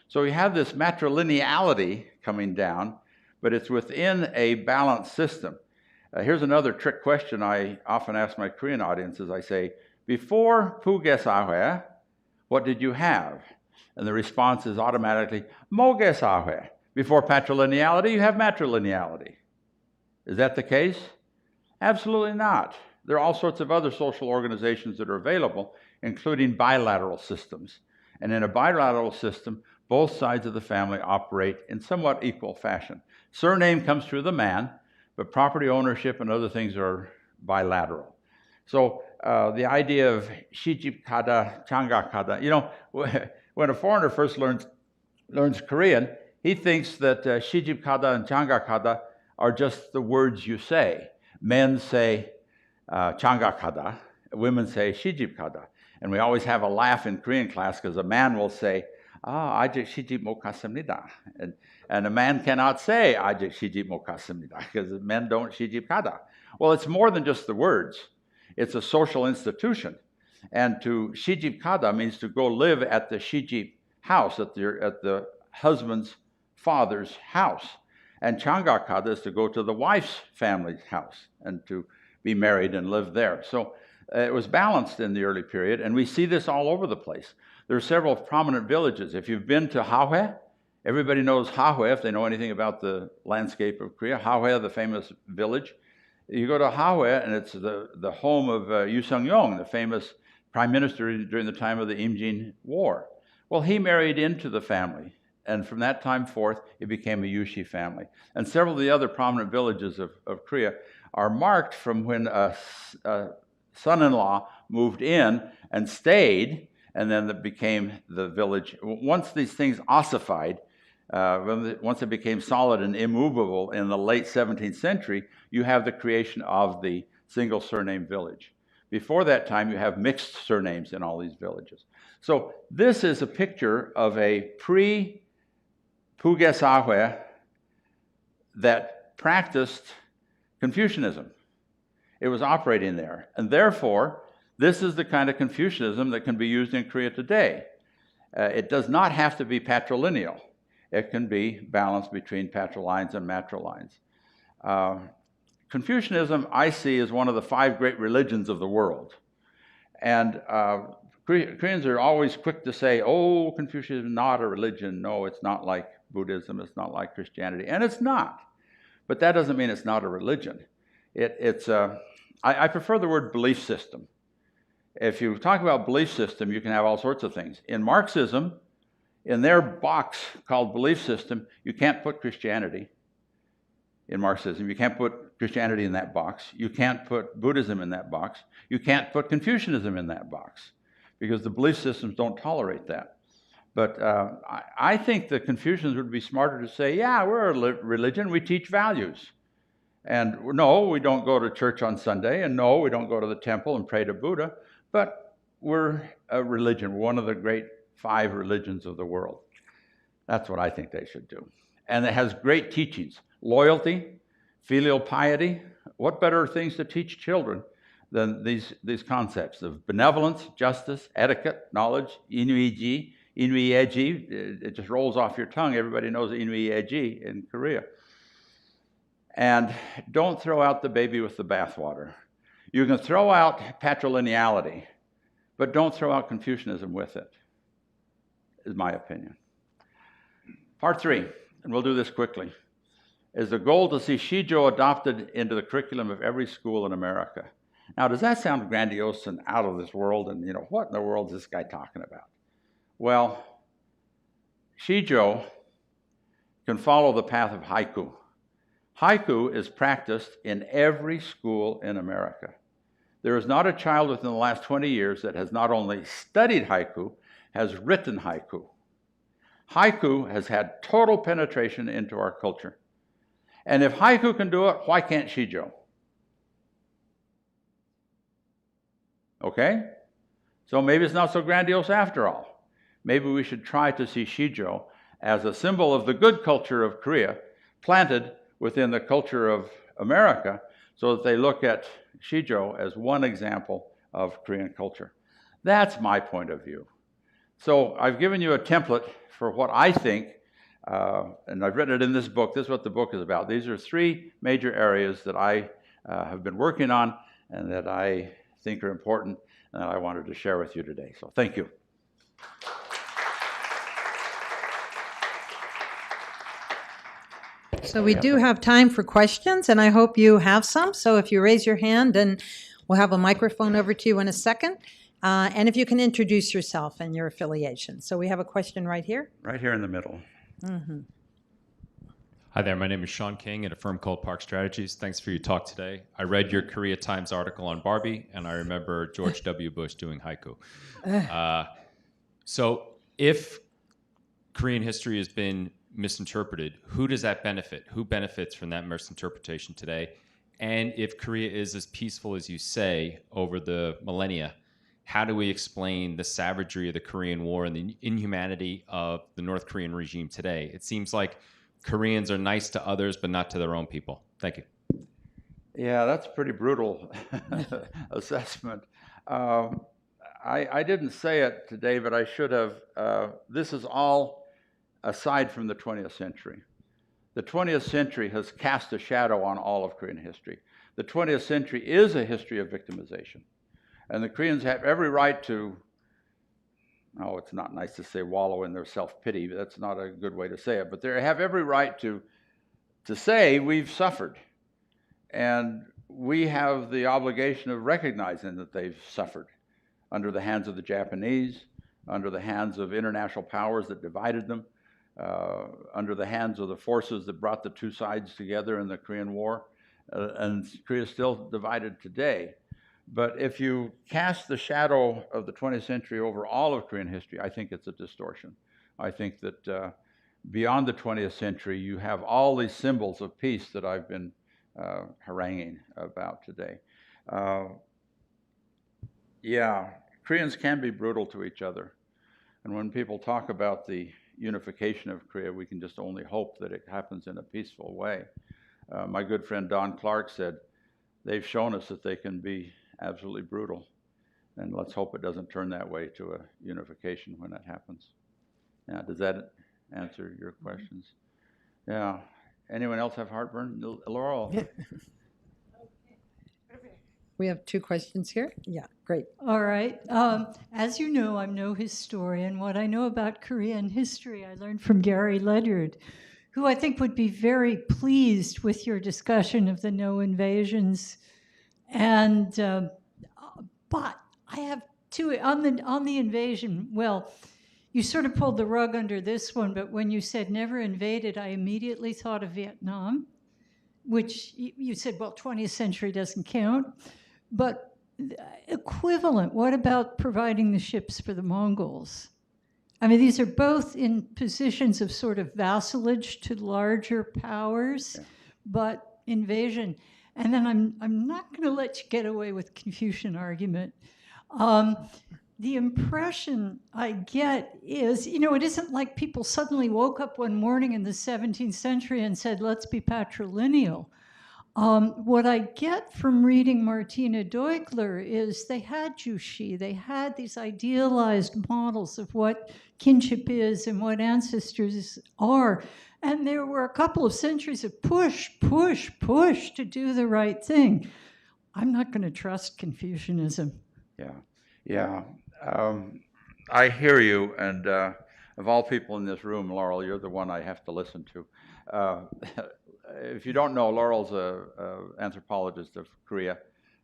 So we have this matrilineality coming down, but it's within a balanced system. Here's another trick question I often ask my Korean audiences. I say, before Puge Sahwe, what did you have? And the response is automatically, Moge Sahwe. Before patrilineality, you have matrilineality. Is that the case? Absolutely not. There are all sorts of other social organizations that are available, including bilateral systems. And in a bilateral system, both sides of the family operate in somewhat equal fashion. Surname comes through the man, but property ownership and other things are bilateral. So the idea of shijip kada, changa kada, you know, when a foreigner first learns Korean, he thinks that shijip kada and changa kada are just the words you say. Men say changa kada, women say shijip kada. And we always have a laugh in Korean class because a man will say, ajik shijip mokasemnida. And a man cannot say ajik shijip mokasemnida because men don't shijip kada. Well, it's more than just the words. It's a social institution. And to shijip kada means to go live at the shijip house, at the husband's father's house. And changa kada is to go to the wife's family's house and to be married and live there. So it was balanced in the early period, and we see this all over the place. There are several prominent villages. If you've been to Hahue, everybody knows Hahue, if they know anything about the landscape of Korea. Hahue, the famous village. You go to Hahue, and it's the home of Yu Sung-yong, the famous prime minister during the time of the Imjin War. Well, he married into the family, and from that time forth, it became a Yushi family. And several of the other prominent villages of Korea are marked from when a son-in-law moved in and stayed, and then it became the village. Once these things ossified, once it became solid and immovable in the late 17th century, you have the creation of the single surname village. Before that time, you have mixed surnames in all these villages. So this is a picture of a pre-Puge Sahwe that practiced Confucianism. It was operating there. And therefore, this is the kind of Confucianism that can be used in Korea today. It does not have to be patrilineal. It can be balanced between patrilines and matrilines. Confucianism, I see, is one of the 5 great religions of the world. And Koreans are always quick to say, oh, Confucianism is not a religion. No, it's not like Buddhism. It's not like Christianity. And it's not. But that doesn't mean it's not a religion. I prefer the word belief system. If you talk about belief system, you can have all sorts of things. In Marxism, in their box called belief system, you can't put Christianity in Marxism. You can't put Christianity in that box. You can't put Buddhism in that box. You can't put Confucianism in that box because the belief systems don't tolerate that. But I think the Confucians would be smarter to say, yeah, we're a religion, we teach values. And no, we don't go to church on Sunday, and no, we don't go to the temple and pray to Buddha, but we're a religion, one of the great 5 religions of the world. That's what I think they should do. And it has great teachings. Loyalty, filial piety. What better things to teach children than these concepts of benevolence, justice, etiquette, knowledge, inuiji, inuieji. It just rolls off your tongue. Everybody knows inuieji in Korea. And don't throw out the baby with the bathwater. You can throw out patrilineality, but don't throw out Confucianism with it, is my opinion. Part 3, and we'll do this quickly, is the goal to see shijo adopted into the curriculum of every school in America. Now, does that sound grandiose and out of this world? And, what in the world is this guy talking about? Well, shijo can follow the path of haiku. Haiku is practiced in every school in America. There is not a child within the last 20 years that has not only studied haiku, has written haiku. Haiku has had total penetration into our culture. And if haiku can do it, why can't shijo? Okay? So maybe it's not so grandiose after all. Maybe we should try to see shijo as a symbol of the good culture of Korea planted within the culture of America so that they look at shijo as one example of Korean culture. That's my point of view. So I've given you a template for what I think, and I've written it in this book. This is what the book is about. These are 3 major areas that I have been working on and that I think are important and that I wanted to share with you today. So thank you. So we do have time for questions, and I hope you have some. So if you raise your hand, and we'll have a microphone over to you in a second. And if you can introduce yourself and your affiliation. So we have a question right here. Right here in the middle. Mm-hmm. Hi there, my name is Sean King at a firm called Park Strategies. Thanks for your talk today. I read your Korea Times article on Barbie, and I remember George W. Bush doing haiku. So if Korean history has been misinterpreted, who does that benefit? Who benefits from that misinterpretation today? And if Korea is as peaceful as you say over the millennia, how do we explain the savagery of the Korean War and the inhumanity of the North Korean regime today? It seems like Koreans are nice to others, but not to their own people. Thank you. Yeah, that's a pretty brutal assessment. I didn't say it today, but I should have. This is all aside from the 20th century. The 20th century has cast a shadow on all of Korean history. The 20th century is a history of victimization. And the Koreans have every right to, it's not nice to say wallow in their self-pity, but that's not a good way to say it, but they have every right to say we've suffered. And we have the obligation of recognizing that they've suffered under the hands of the Japanese, under the hands of international powers that divided them, under the hands of the forces that brought the 2 sides together in the Korean War. And Korea is still divided today. But if you cast the shadow of the 20th century over all of Korean history, I think it's a distortion. I think that beyond the 20th century, you have all these symbols of peace that I've been haranguing about today. Koreans can be brutal to each other. And when people talk about the unification of Korea, we can just only hope that it happens in a peaceful way. My good friend Don Clark said, they've shown us that they can be absolutely brutal. And let's hope it doesn't turn that way to a unification when that happens. Now, does that answer your questions? Yeah. Anyone else have heartburn? Laurel? We have two questions here. Yeah, great. All right. As you know, I'm no historian. What I know about Korean history, I learned from Gary Ledyard, who I think would be very pleased with your discussion of the no invasions. And but I have two on the invasion. Well, you sort of pulled the rug under this one, but when you said never invaded, I immediately thought of Vietnam, which you said, well, 20th century doesn't count. But equivalent, what about providing the ships for the Mongols? I mean, these are both in positions of sort of vassalage to larger powers, but invasion. And then I'm not going to let you get away with Confucian argument. The impression I get is, you know, it isn't like people suddenly woke up one morning in the 17th century and said, let's be patrilineal. What I get from reading Martina Deukler is they had Jushi, they had these idealized models of what kinship is and what ancestors are. And there were a couple of centuries of push to do the right thing. I'm not going to trust Confucianism. Yeah. I hear you, and of all people in this room, Laurel, you're the one I have to listen to. If you don't know, Laurel's an anthropologist of Korea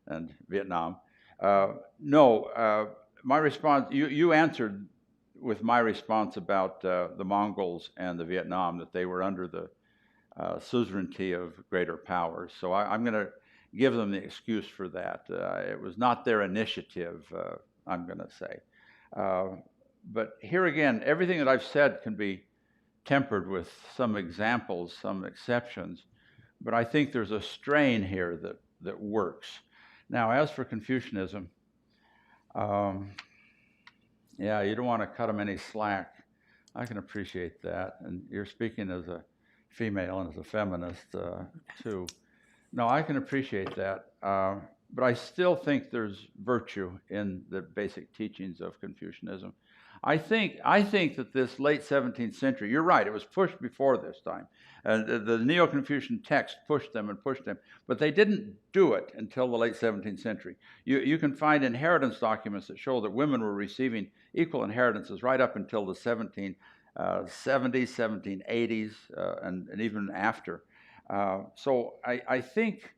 and Vietnam. My response, you answered with my response about the Mongols and the Vietnam, that they were under the suzerainty of greater powers. So I'm going to give them the excuse for that. It was not their initiative, I'm going to say. But here again, everything that I've said can be tempered with some examples, some exceptions, but I think there's a strain here that works. Now, as for Confucianism, you don't want to cut them any slack. I can appreciate that, and you're speaking as a female and as a feminist too. No, I can appreciate that, but I still think there's virtue in the basic teachings of Confucianism. I think that this late 17th century, you're right, it was pushed before this time. The Neo-Confucian text pushed them, but they didn't do it until the late 17th century. You can find inheritance documents that show that women were receiving equal inheritances right up until the 1770s, 1780s, and even after. So I think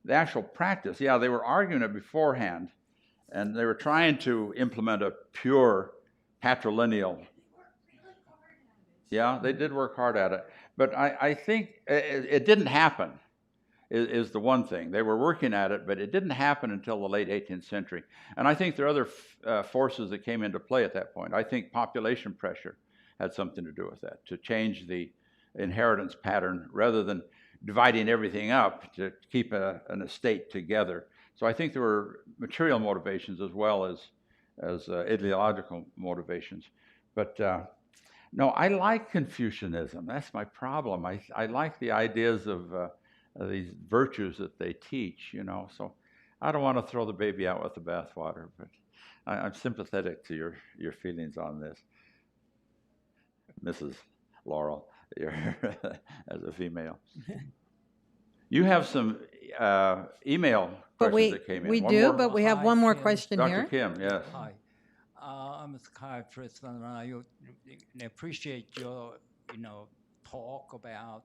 the actual practice, they were arguing it beforehand, and they were trying to implement a pure patrilineal. Yeah, they did work hard at it. But I think it didn't happen, is the one thing. They were working at it, but it didn't happen until the late 18th century. And I think there are other forces that came into play at that point. I think population pressure had something to do with that, to change the inheritance pattern rather than dividing everything up to keep an estate together. So I think there were material motivations as well as ideological motivations. But no, I like Confucianism. That's my problem. I like the ideas of these virtues that they teach, you know. So I don't want to throw the baby out with the bathwater, but I'm sympathetic to your feelings on this. Mrs. Laurel, as a female. You have some email questions that came in. We do, but we have one more question here. Dr. Kim, yes. Hi. I'm a psychiatrist, and I appreciate your, talk about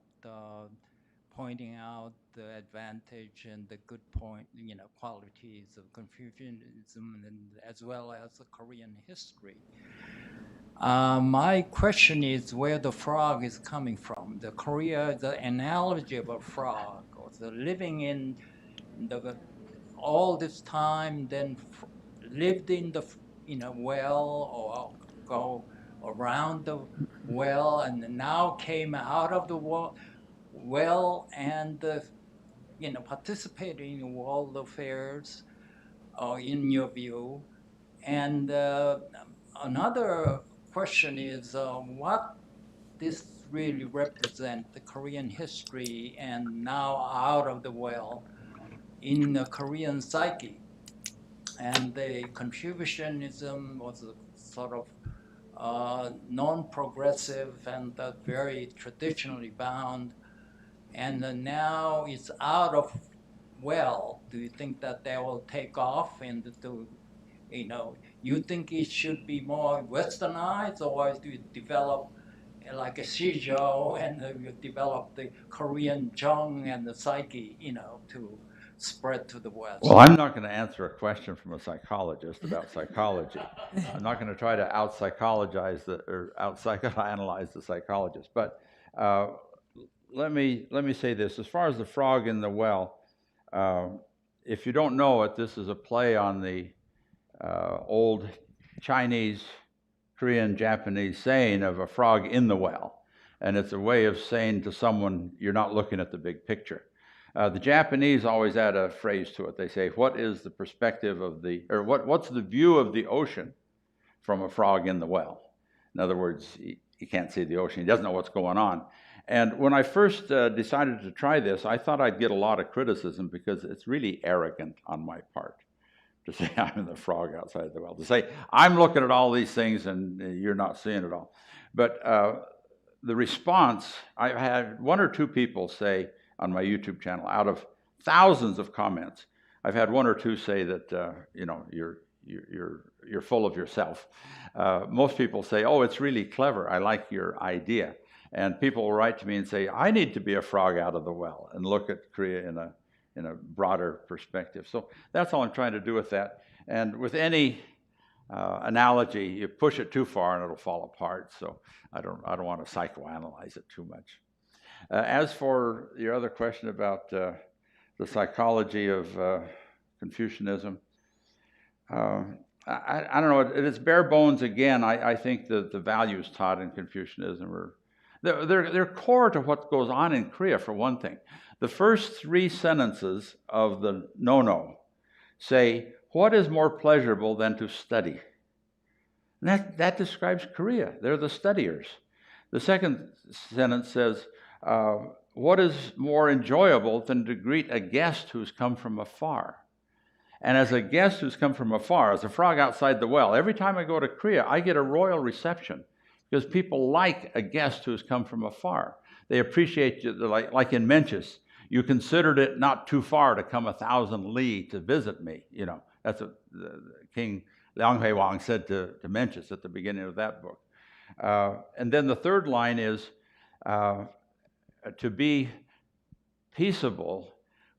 pointing out the advantage and the good qualities of Confucianism, and as well as the Korean history. My question is where the frog is coming from. The analogy of a frog, or the living in all this time, then lived in the well, or go around the well, and now came out of the well and participating in world affairs, in your view. And another question is what this really represents the Korean history and now out of the well in the Korean psyche. And the Confucianism was a sort of non-progressive and very traditionally bound, and now it's out of well, do you think that they will take off and do, you think it should be more westernized, or do you develop like a shijo and you develop the Korean Jung and the psyche, to spread to the West? Well, I'm not going to answer a question from a psychologist about psychology. I'm not going to try to out-psychologize or out-psychoanalyze the psychologist. But uh, let me say this: as far as the frog in the well, if you don't know it, this is a play on the old Chinese, Korean, Japanese saying of a frog in the well, and it's a way of saying to someone, "You're not looking at the big picture." The Japanese always add a phrase to it. They say, "What is the perspective of what's the view of the ocean from a frog in the well?" In other words, he can't see the ocean. He doesn't know what's going on. And when I first decided to try this, I thought I'd get a lot of criticism because it's really arrogant on my part to say I'm the frog outside the well, to say I'm looking at all these things and you're not seeing it all. But the response, I've had one or two people say on my YouTube channel, out of thousands of comments, I've had one or two say that you're full of yourself. Most people say, "Oh, it's really clever. I like your idea." And people will write to me and say, "I need to be a frog out of the well," and look at Korea in a broader perspective. So that's all I'm trying to do with that. And with any analogy, you push it too far and it'll fall apart. So I don't want to psychoanalyze it too much. As for your other question about the psychology of Confucianism, I don't know. At its bare bones, again, I think that the values taught in Confucianism are they're core to what goes on in Korea. For one thing, the first three sentences of the no say, "What is more pleasurable than to study?" And that describes Korea. They're the studiers. The second sentence says, "What is more enjoyable than to greet a guest who's come from afar?" And as a guest who's come from afar, as a frog outside the well, every time I go to Korea, I get a royal reception because people like a guest who's come from afar. They appreciate you, like in Mencius, "You considered it not too far to come 1,000 li to visit me." That's what King Liang Hui Wang said to Mencius at the beginning of that book. And then the third line is to be peaceable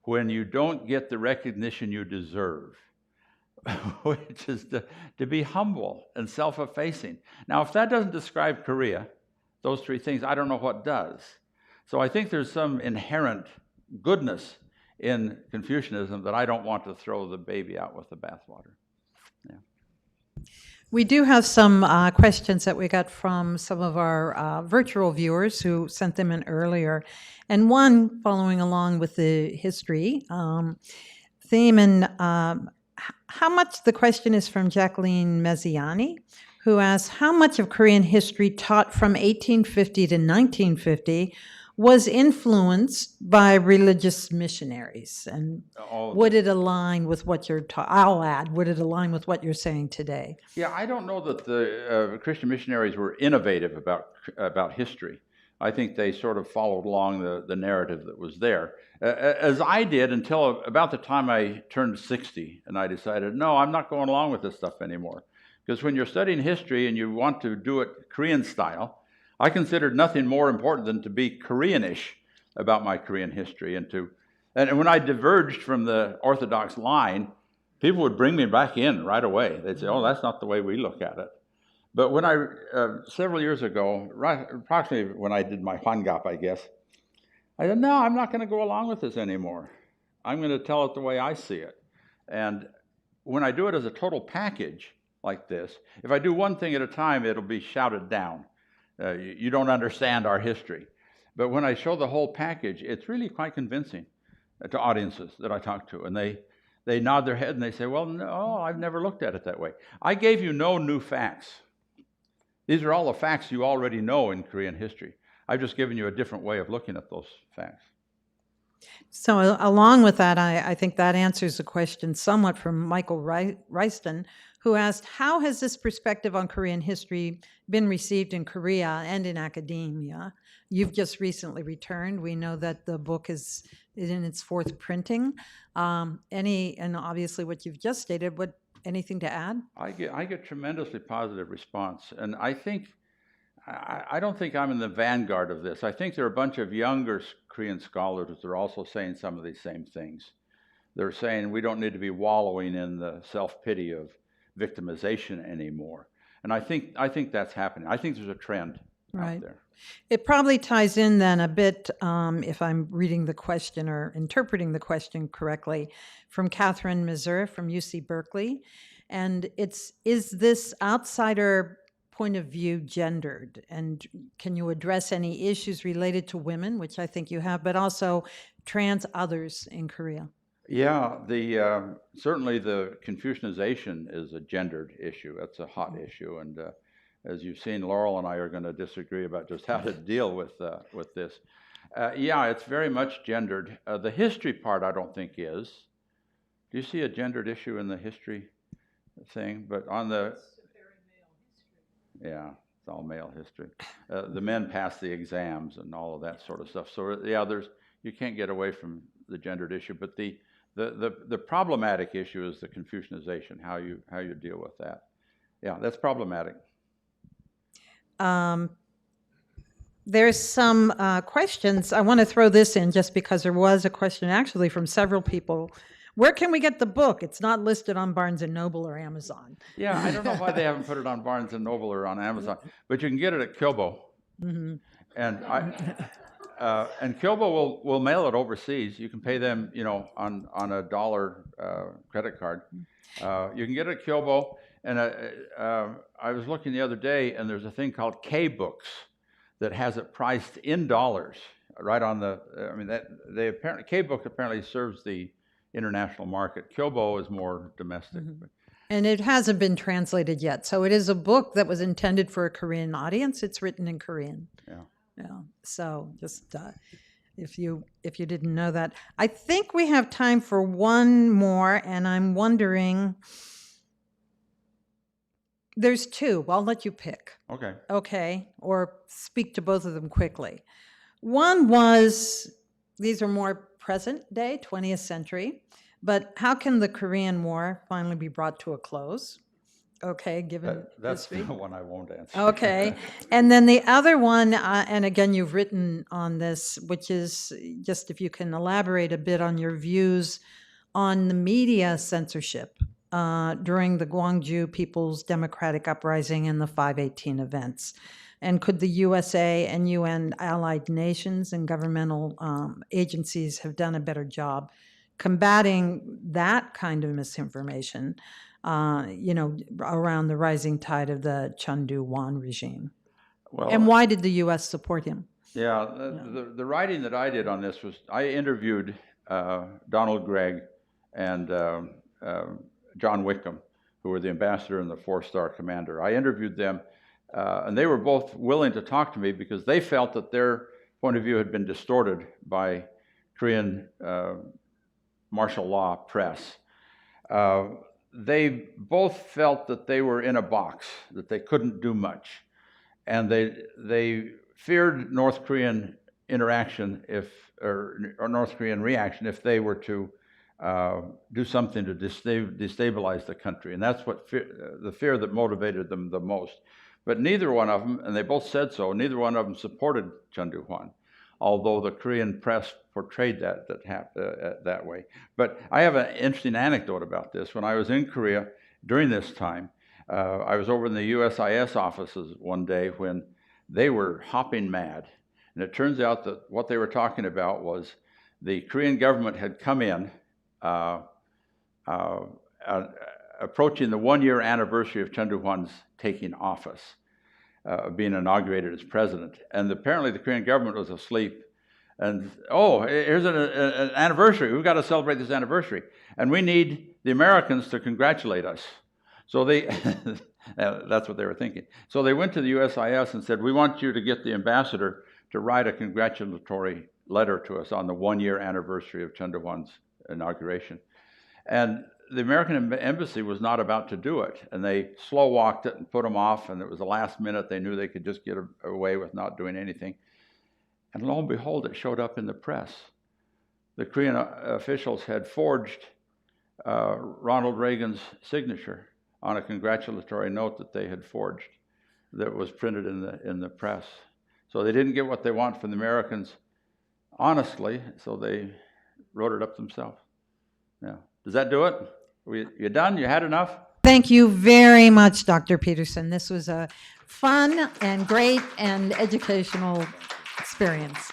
when you don't get the recognition you deserve, which is to be humble and self-effacing. Now, if that doesn't describe Korea, those three things, I don't know what does. So I think there's some inherent goodness in Confucianism that I don't want to throw the baby out with the bathwater. Yeah. We do have some questions that we got from some of our virtual viewers who sent them in earlier. And one following along with the history theme. And how much, the question is from Jacqueline Mezziani, who asks, how much of Korean history taught from 1850 to 1950 was influenced by religious missionaries? And would it align with what you're I'll add, would it align with what you're saying today? Yeah, I don't know that the Christian missionaries were innovative about history. I think they sort of followed along the narrative that was there, as I did until about the time I turned 60, and I decided, no, I'm not going along with this stuff anymore. Because when you're studying history and you want to do it Korean style, I considered nothing more important than to be Koreanish about my Korean history. And when I diverged from the orthodox line, people would bring me back in right away. They'd say, "Oh, that's not the way we look at it." But when I, several years ago, approximately when I did my Hwangap, I guess, I said, no, I'm not going to go along with this anymore. I'm going to tell it the way I see it. And when I do it as a total package like this, if I do one thing at a time, it'll be shouted down. You don't understand our history. But when I show the whole package, it's really quite convincing to audiences that I talk to. And they nod their head and they say, well, no, I've never looked at it that way. I gave you no new facts. These are all the facts you already know in Korean history. I've just given you a different way of looking at those facts. So along with that, I think that answers the question somewhat from Michael Reiston, who asked, how has this perspective on Korean history been received in Korea and in academia? You've just recently returned. We know that the book is in its fourth printing. And obviously what you've just stated, anything to add? I get tremendously positive response, and I don't think I'm in the vanguard of this. I think there are a bunch of younger Korean scholars that are also saying some of these same things. They're saying we don't need to be wallowing in the self-pity of victimization anymore. And I think that's happening. I think there's a trend out there. It probably ties in then a bit, if I'm reading the question or interpreting the question correctly, from Catherine Mazur from UC Berkeley. And is this outsider point of view gendered? And can you address any issues related to women, which I think you have, but also trans others in Korea? Yeah, certainly the Confucianization is a gendered issue. That's a hot issue, and as you've seen, Laurel and I are going to disagree about just how to deal with this. Yeah, it's very much gendered. The history part, I don't think is. Do you see a gendered issue in the history thing? But on the yeah, it's all male history. The men pass the exams and all of that sort of stuff. So yeah, you can't get away from the gendered issue, but the problematic issue is the Confucianization, how you deal with that. Yeah, that's problematic. There's some questions. I want to throw this in just because there was a question actually from several people. Where can we get the book? It's not listed on Barnes & Noble or Amazon. Yeah, I don't know why they haven't put it on Barnes & Noble or on Amazon, but you can get it at Kyobo. Mm-hmm. And Kyobo will mail it overseas. You can pay them, on a $1 credit card. You can get it at Kyobo. And I was looking the other day, and there's a thing called K-Books that has it priced in dollars, right on the. K-Book apparently serves the international market. Kyobo is more domestic. Mm-hmm. And it hasn't been translated yet, so it is a book that was intended for a Korean audience. It's written in Korean. Yeah. So just if you didn't know that, I think we have time for one more, and I'm wondering. There's two. I'll let you pick. Okay. Okay, or speak to both of them quickly. One was, these are more present day, 20th century, but how can the Korean War finally be brought to a close? Okay, given that's history. the one I won't answer. Okay, and then the other one, and again, you've written on this, which is just if you can elaborate a bit on your views on the media censorship during the Gwangju People's Democratic Uprising and the 5/18 events. And could the USA and UN allied nations and governmental agencies have done a better job combating that kind of misinformation, around the rising tide of the Chundu-Wan regime? Well, and why did the U.S. support him? Yeah, the writing that I did on this was, I interviewed Donald Gregg and John Wickham, who were the ambassador and the 4-star commander. I interviewed them, and they were both willing to talk to me because they felt that their point of view had been distorted by Korean martial law press. They both felt that they were in a box, that they couldn't do much, and they feared North Korean interaction or North Korean reaction if they were to do something to destabilize the country. And that's what the fear that motivated them the most. But neither one of them, and they both said so, neither one of them supported Chundu-Hwan, although the Korean press portrayed that way. But I have an interesting anecdote about this. When I was in Korea during this time, I was over in the USIS offices one day when they were hopping mad. And it turns out that what they were talking about was the Korean government had come in approaching the 1-year anniversary of Chundu-Hwan's taking office, being inaugurated as president. And apparently the Korean government was asleep. And, here's an anniversary. We've got to celebrate this anniversary. And we need the Americans to congratulate us. So that's what they were thinking. So they went to the USIS and said, we want you to get the ambassador to write a congratulatory letter to us on the 1-year anniversary of Chundu-Hwan's inauguration. And the American embassy was not about to do it, and they slow walked it and put them off, and it was the last minute. They knew they could just get away with not doing anything. And lo and behold, it showed up in the press. The Korean officials had forged Ronald Reagan's signature on a congratulatory note that they had forged that was printed in the press. So they didn't get what they want from the Americans honestly, so they wrote it up themselves. Yeah. Does that do it? You done? You had enough? Thank you very much, Dr. Peterson. This was a fun and great and educational experience.